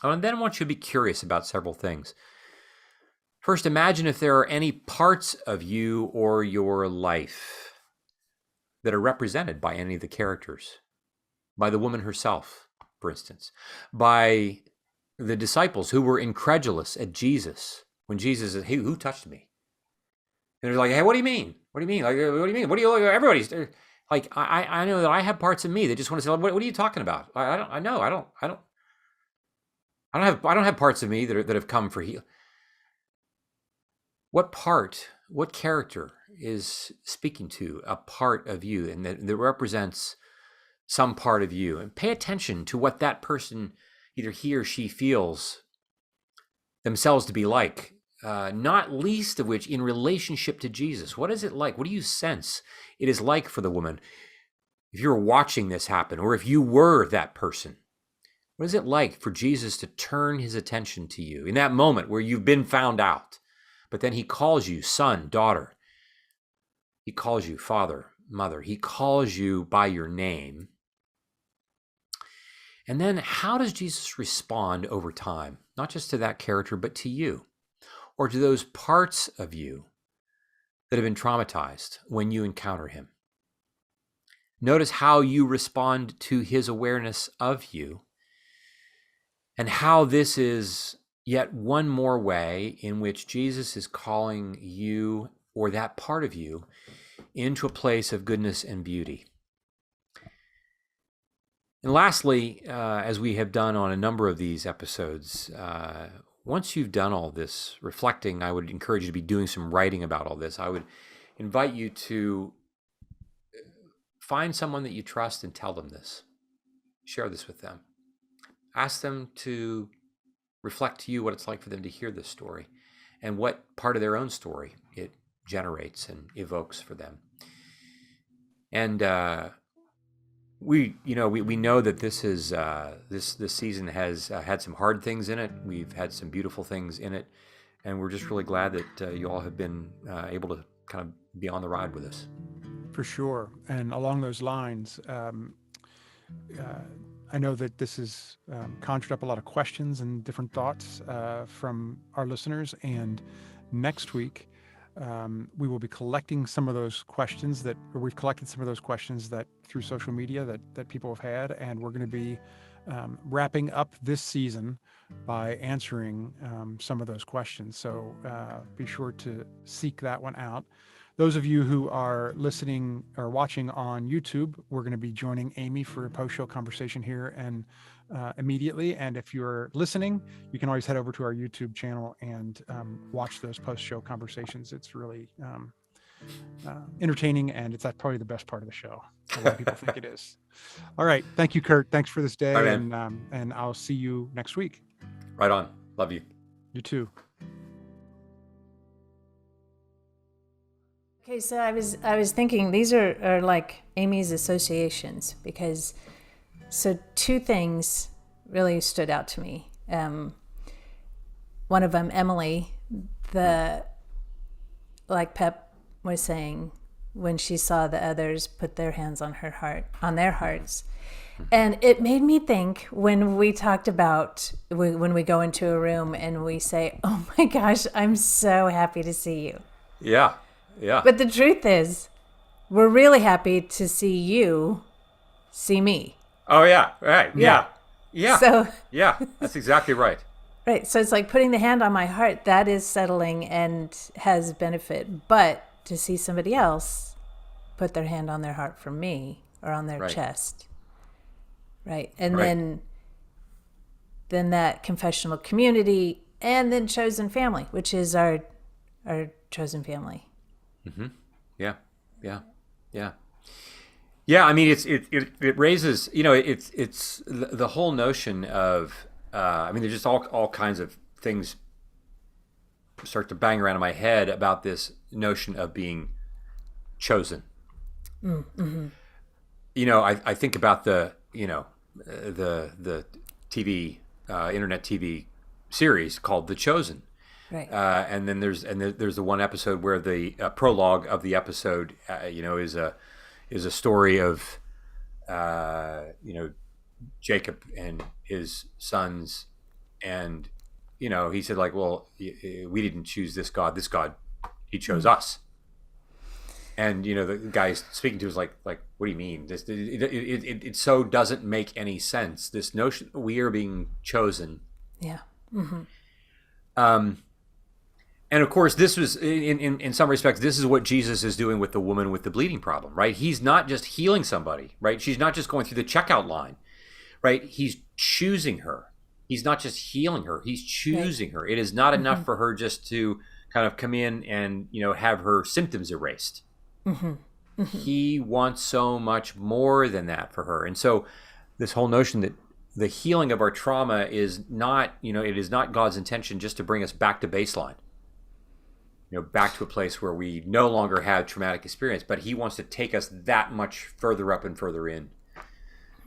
And then I want you to be curious about several things. First, imagine if there are any parts of you or your life that are represented by any of the characters. By the woman herself, for instance. By the disciples who were incredulous at Jesus when Jesus said, "Hey, who touched me?" And they're like, "Hey, what do you mean? What do you mean? Like, what do you mean? What do you? Everybody's like, I know that I have parts of me that just want to say, what are you talking about? I don't have parts of me that have come for healing. What character is speaking to a part of you and that represents some part of you? And pay attention to what that person, either he or she, feels themselves to be like, not least of which in relationship to Jesus. What is it like? What do you sense it is like for the woman? If you're watching this happen, or if you were that person, what is it like for Jesus to turn his attention to you in that moment where you've been found out, but then he calls you son, daughter. He calls you father, mother. He calls you by your name. And then how does Jesus respond over time? Not just to that character, but to you, or to those parts of you that have been traumatized when you encounter him. Notice how you respond to his awareness of you, and how this is yet one more way in which Jesus is calling you, or that part of you, into a place of goodness and beauty. And lastly, as we have done on a number of these episodes, once you've done all this reflecting, I would encourage you to be doing some writing about all this. I would invite you to find someone that you trust and tell them this. Share this with them. Ask them to reflect to you what it's like for them to hear this story and what part of their own story it generates and evokes for them. And we know that this is this season has had some hard things in it. We've had some beautiful things in it, and we're just really glad that you all have been able to kind of be on the ride with us. For sure. And along those lines, I know that this has conjured up a lot of questions and different thoughts from our listeners. And next week, we will be collecting some of those questions we've collected some of those questions that through social media that people have had. And we're going to be wrapping up this season by answering some of those questions. So be sure to seek that one out. Those of you who are listening or watching on YouTube, we're going to be joining Amy for a post-show conversation here in immediately. And if you're listening, you can always head over to our YouTube channel and watch those post-show conversations. It's really entertaining, and it's probably the best part of the show. A lot of people think it is. All right. Thank you, Kurt. Thanks for this day. All right, and I'll see you next week. Right on. Love you. You too. Okay, so I was thinking these are like Amy's associations, because so two things really stood out to me. One of them, Emily, like Pep was saying, when she saw the others put their hands on their hearts. And it made me think when we talked about when we go into a room and we say, "Oh my gosh, I'm so happy to see you." Yeah. Yeah. But the truth is, we're really happy to see you see me. Oh yeah. Right. Yeah. Yeah. So yeah, that's exactly right. right. So it's like putting the hand on my heart. That is settling and has benefit. But to see somebody else put their hand on their heart for me or on their chest. Right. And then that confessional community, and then chosen family, which is our chosen family. Mm-hmm. Yeah. Yeah. Yeah. Yeah. I mean, it raises, it's the whole notion of, I mean, there's just all kinds of things start to bang around in my head about this notion of being chosen. Mm-hmm. I think about the TV, internet TV series called The Chosen. Right. And then there's the one episode where the prologue of the episode, is a story of, Jacob and his sons, and he said, like, well, we didn't choose this God, he chose us. And the guy speaking to us like, what do you mean? This it so doesn't make any sense. This notion we are being chosen. Yeah. Mm-hmm. And of course, this was in some respects, this is what Jesus is doing with the woman with the bleeding problem, right? He's not just healing somebody, right? She's not just going through the checkout line, right? He's choosing her. He's not just healing her. He's choosing her. It is not enough for her just to kind of come in and have her symptoms erased. Mm-hmm. Mm-hmm. He wants so much more than that for her. And so this whole notion that the healing of our trauma is not, it is not God's intention just to bring us back to baseline, back to a place where we no longer have traumatic experience, but he wants to take us that much further up and further in.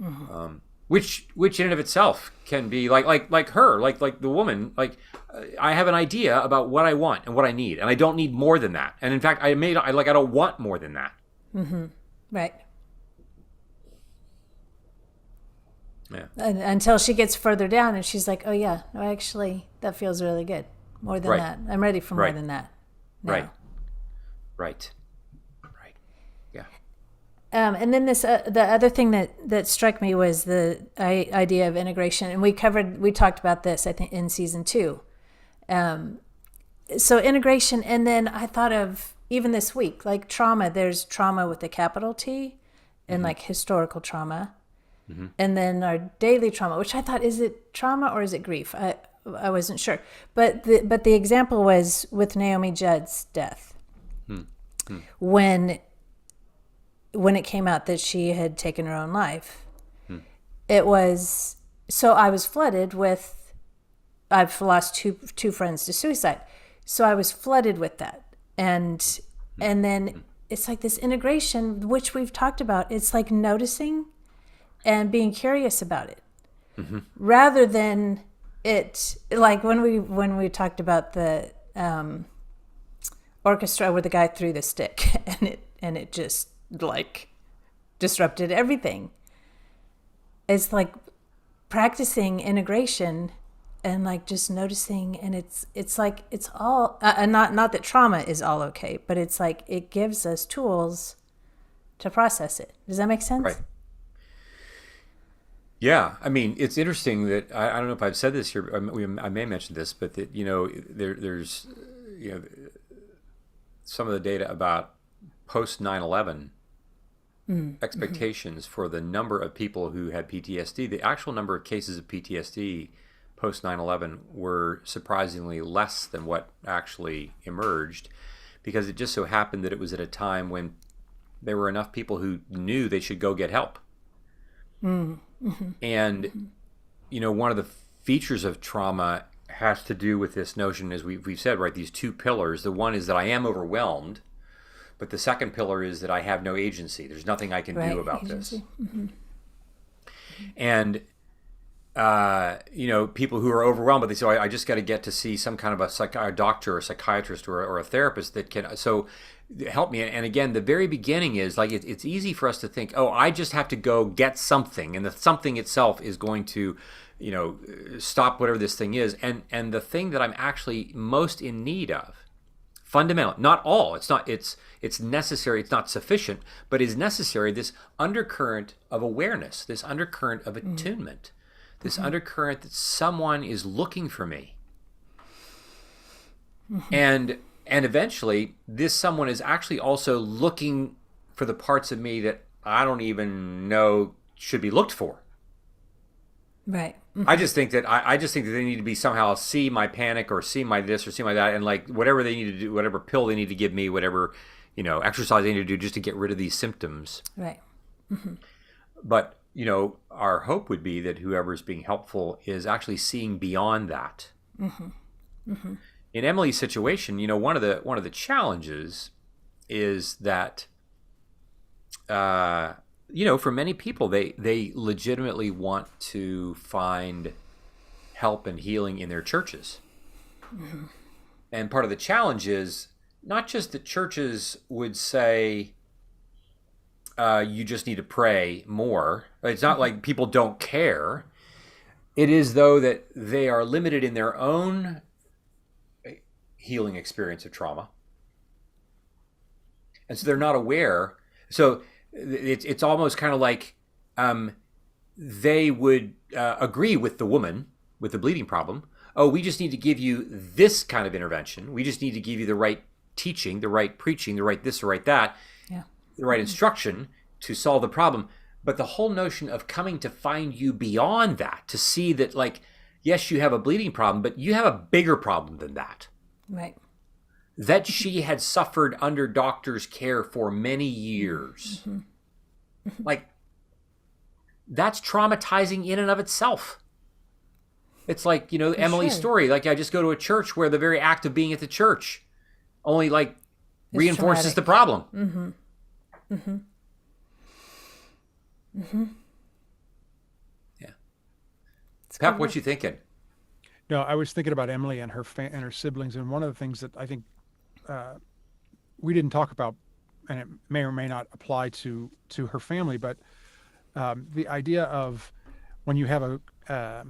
Mm-hmm. Which in and of itself can be like her, like the woman, I have an idea about what I want and what I need, and I don't need more than that. And in fact, I don't want more than that. Mm-hmm. Right. Yeah. Until she gets further down and she's like, oh yeah, no, actually that feels really good. More than that. I'm ready for more than that. Now. Right. Yeah. And then the other thing that struck me was the idea of integration, and we talked about this, I think, in season 2. So integration, and then I thought of even this week, like trauma. There's trauma with a capital T, and like historical trauma, and then our daily trauma, which I thought, is it trauma or is it grief? I wasn't sure, but the example was with Naomi Judd's death, when it came out that she had taken her own life. It was, so I was flooded with, I've lost two friends to suicide. So I was flooded with that. And then it's like this integration, which we've talked about. It's like noticing and being curious about it, rather than it, like when we talked about the orchestra where the guy threw the stick and it just like disrupted everything. It's like practicing integration and like just noticing, and it's like it's all not that trauma is all okay, but it's like it gives us tools to process it. Does that make sense? Right. Yeah, I mean, it's interesting that I don't know if I've said this here. I may mention this, but that there's some of the data about post 9/11 expectations for the number of people who had PTSD. The actual number of cases of PTSD post 9/11 were surprisingly less than what actually emerged, because it just so happened that it was at a time when there were enough people who knew they should go get help. And, one of the features of trauma has to do with this notion, as we've said, right, these two pillars. The one is that I am overwhelmed, but the second pillar is that I have no agency. There's nothing I can do about this. And, people who are overwhelmed, but they say, I just got to get to see some kind of a doctor or a psychiatrist or a therapist that can, so help me. And again, the very beginning is like, it's easy for us to think, I just have to go get something. And the something itself is going to, stop whatever this thing is. And the thing that I'm actually most in need of, fundamental, not all, it's necessary, it's not sufficient, but is necessary, this undercurrent of awareness, this undercurrent of attunement, this undercurrent that someone is looking for me. And eventually this someone is actually also looking for the parts of me that I don't even know should be looked for. Right. I just think that they need to be somehow see my panic or see my this or see my that, and like whatever they need to do, whatever pill they need to give me, whatever, exercise they need to do just to get rid of these symptoms. Right. But, our hope would be that whoever's being helpful is actually seeing beyond that. In Emily's situation, one of the challenges is that, for many people, they legitimately want to find help and healing in their churches. And part of the challenge is not just that churches would say, you just need to pray more. It's not like people don't care. It is, though, that they are limited in their own healing experience of trauma. And so they're not aware. So it's almost kind of like they would agree with the woman with the bleeding problem. We just need to give you this kind of intervention. We just need to give you the right teaching, the right preaching, the right this, the right that, the right instruction to solve the problem. But the whole notion of coming to find you beyond that, to see that, like, yes, you have a bleeding problem, but you have a bigger problem than that. Right. That she had suffered under doctor's care for many years. Like, that's traumatizing in and of itself. It's like, Emily's story. Like, I just go to a church where the very act of being at the church only, like, reinforces traumatic. the problem. Yeah. Pep, what you thinking? No, I was thinking about Emily and her and her siblings, and one of the things that I think we didn't talk about, and it may or may not apply to her family, but the idea of when you have a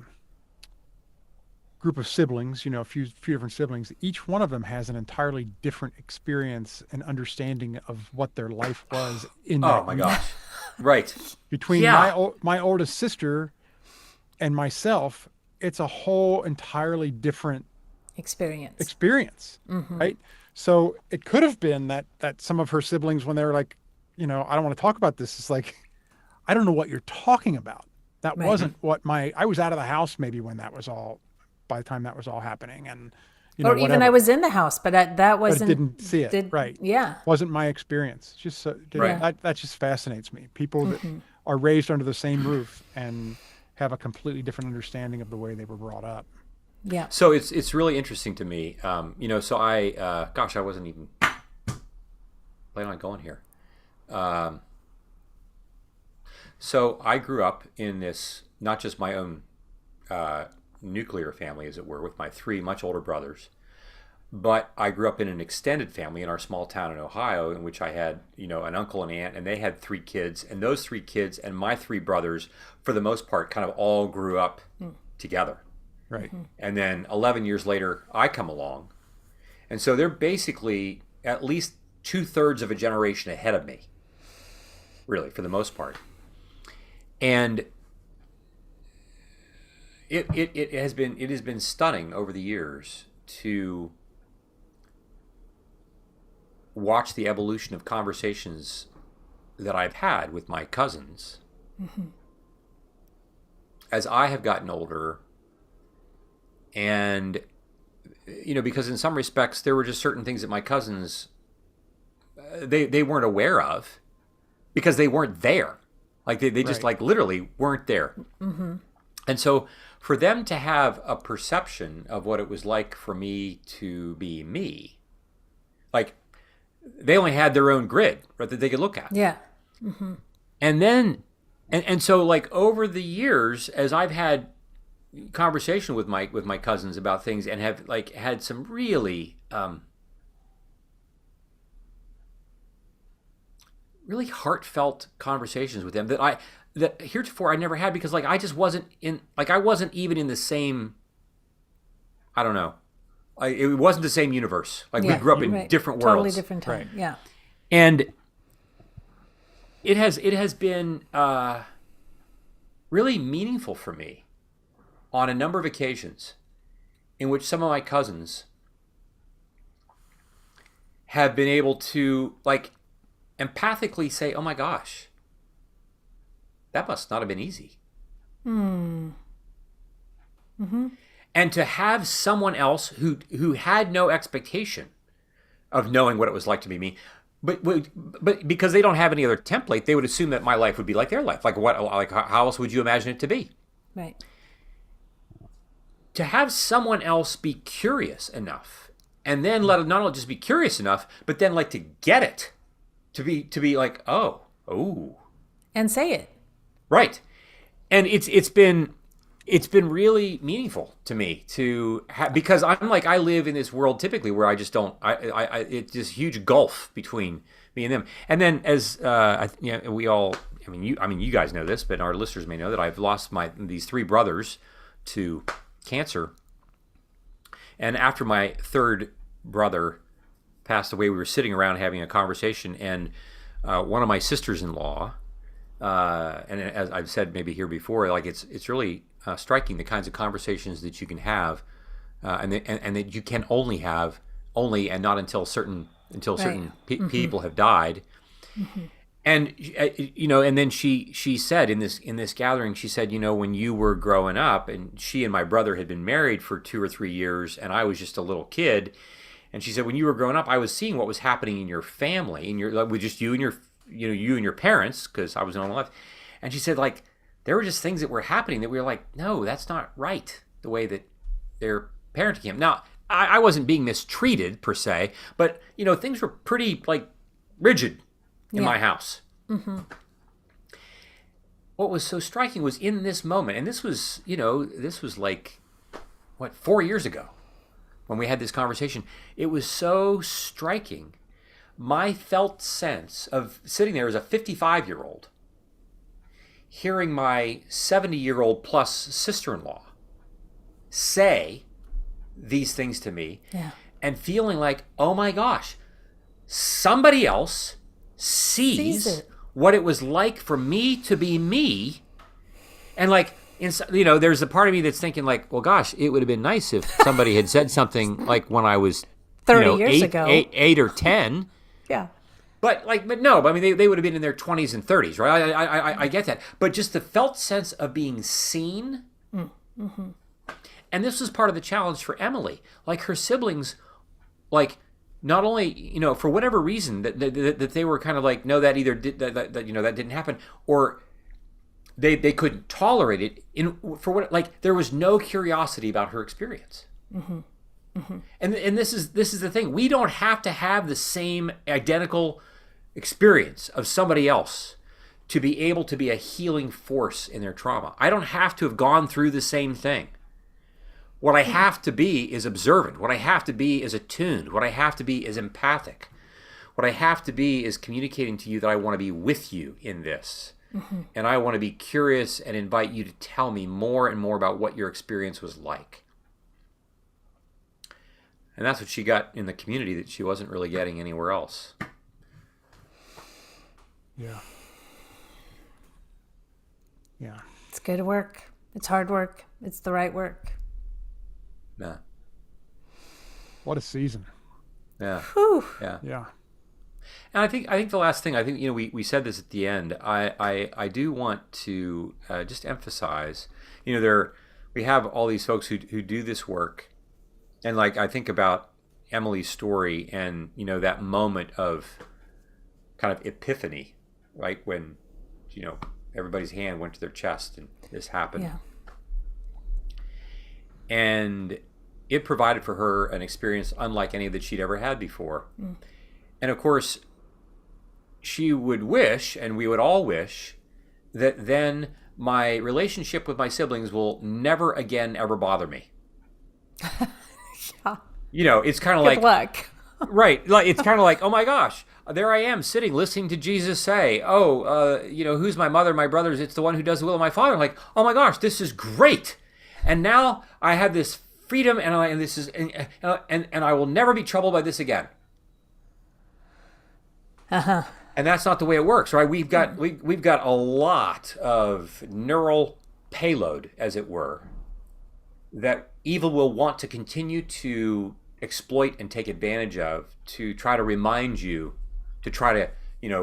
group of siblings, a few different siblings, each one of them has an entirely different experience and understanding of what their life was in that. Oh my gosh. Right. Between my oldest sister and myself, it's a whole entirely different experience, right? So it could have been that some of her siblings, when they were like, I don't want to talk about this, it's like, I don't know what you're talking about. That wasn't what I was out of the house maybe when that was all, by the time that was all happening. And, or even whatever. I was in the house, but that wasn't. But didn't see it, right? Yeah. Wasn't my experience. Just that just fascinates me. People that are raised under the same roof and have a completely different understanding of the way they were brought up. Yeah. So it's really interesting to me. So I wasn't even planning on going here. So I grew up in this, not just my own nuclear family, as it were, with my three much older brothers, but I grew up in an extended family in our small town in Ohio, in which I had, an uncle and aunt, and they had 3 kids, and those 3 kids and my 3 brothers, for the most part, kind of all grew up together. Right. And then 11 years later, I come along. And so they're basically at least 2/3 of a generation ahead of me, really, for the most part. And it has been stunning over the years to watch the evolution of conversations that I've had with my cousins, as I have gotten older, and because in some respects there were just certain things that my cousins they weren't aware of because they weren't there, like they just like literally weren't there. And so for them to have a perception of what it was like for me to be me, like they only had their own grid, right, that they could look at. Yeah. And then, and so like over the years, as I've had conversation with my cousins about things and have like had some really, really heartfelt conversations with them that heretofore I never had, because like I just wasn't I wasn't even in the same, I don't know. It wasn't the same universe. Like we grew up in different worlds. Totally different time. Right. Yeah. And it has been really meaningful for me on a number of occasions in which some of my cousins have been able to like empathically say, "Oh my gosh, that must not have been easy." And to have someone else who had no expectation of knowing what it was like to be me, but because they don't have any other template, they would assume that my life would be like their life. Like what? Like how else would you imagine it to be? Right. To have someone else be curious enough, and then not only just be curious enough, but then like to get it, to be like, oh, And say it. right, and it's been really meaningful to me to because I'm like I live in this world typically where I just don't it's this huge gulf between me and them. And then as we all, you guys know this, but our listeners may know that I've lost these three brothers to cancer. And after my third brother passed away, we were sitting around having a conversation, and one of my sisters-in-law, and as I've said maybe here before, like it's really striking the kinds of conversations that you can have, and that you can only have and not until certain people have died. And and then she said in this gathering, she said, when you were growing up, and she and my brother had been married for 2 or 3 years, and I was just a little kid, and she said, when you were growing up, I was seeing what was happening in your family, with just you and your parents, because I was the only one left. And she said, like, there were just things that were happening that we were like, no, that's not right, the way that they're parenting him. Now, I wasn't being mistreated per se, but things were pretty like rigid in my house. What was so striking was in this moment, and this was like, 4 years ago when we had this conversation. It was so striking. My felt sense of sitting there as a 55-year-old, hearing my 70-year-old plus sister-in-law say these things to me, and feeling like, oh my gosh, somebody else sees what it was like for me to be me. And like, there's a part of me that's thinking like, well, gosh, it would have been nice if somebody had said something like when I was 30 years ago, 8 or 10. Yeah. But no, I mean, they would have been in their 20s and 30s, right? I get that. But just the felt sense of being seen. And this was part of the challenge for Emily. Like, her siblings, like, not only, for whatever reason that they were kind of like, no, that either did that didn't happen, or they couldn't tolerate it there was no curiosity about her experience. And this is the thing. We don't have to have the same identical experience of somebody else to be able to be a healing force in their trauma. I don't have to have gone through the same thing. What I have to be is observant. What I have to be is attuned. What I have to be is empathic. What I have to be is communicating to you that I want to be with you in this. And I want to be curious and invite you to tell me more and more about what your experience was like. And that's what she got in the community that she wasn't really getting anywhere else. Yeah. It's good work. It's hard work. It's the right work. Yeah. What a season. Yeah. Whew. Yeah. Yeah. And I think the last thing, I think, we said this at the end. I do want to just emphasize, we have all these folks who do this work, and like I think about Emily's story, and that moment of kind of epiphany, right, when everybody's hand went to their chest and this happened. Yeah. And it provided for her an experience unlike any that she'd ever had before. And of course, she would wish, and we would all wish, that then my relationship with my siblings will never again ever bother me. Yeah. It's kind of Good like, luck. right? Like it's kind of like, oh my gosh, there I am sitting listening to Jesus say, who's my mother, my brothers? It's the one who does the will of my Father. I'm like, oh my gosh, this is great. And now I have this freedom, and I will never be troubled by this again. Uh-huh. And that's not the way it works, right? We've got a lot of neural payload, as it were, that evil will want to continue to exploit and take advantage of, to try to remind you, to try to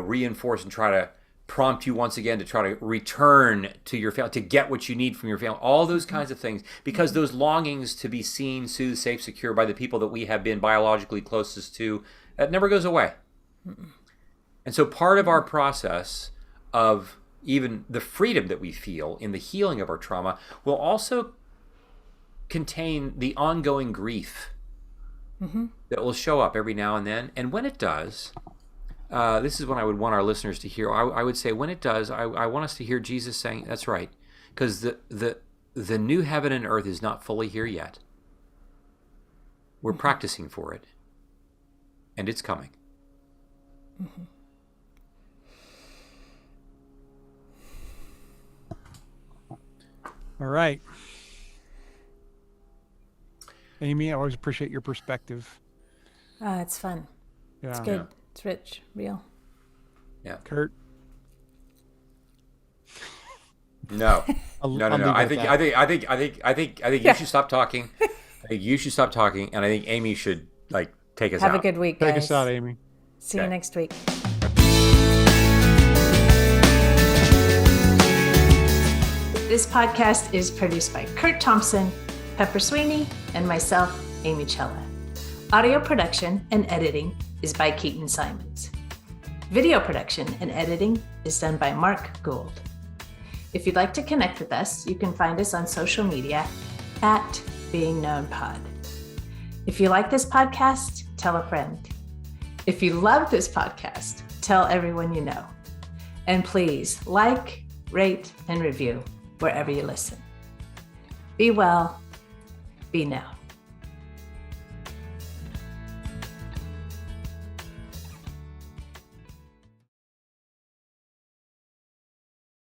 reinforce and try to prompt you once again to try to return to your family, to get what you need from your family, all those kinds of things, because those longings to be seen, soothed, safe, secure by the people that we have been biologically closest to, that never goes away. And so part of our process of even the freedom that we feel in the healing of our trauma will also contain the ongoing grief that will show up every now and then. And when it does, this is what I would want our listeners to hear. I would say when it does, I want us to hear Jesus saying, that's right, because the new heaven and earth is not fully here yet. We're practicing for it, and it's coming. All right. Amy, I always appreciate your perspective. It's fun. Yeah. It's good. Yeah. It's rich, real. Yeah. Kurt? No. I'll No. leave it I at think that. you should stop talking. I think you should stop talking, and I think Amy should take us out. Have a good week, guys. Take us out, Amy. See you Okay. next week. This podcast is produced by Kurt Thompson, Pepper Sweeney, and myself, Amy Chella. Audio production and editing is by Keaton Simons. Video production and editing is done by Mark Gould. If you'd like to connect with us, you can find us on social media at Being Known Pod. If you like this podcast, tell a friend. If you love this podcast, tell everyone you know. And please like, rate, and review wherever you listen. Be well, be known.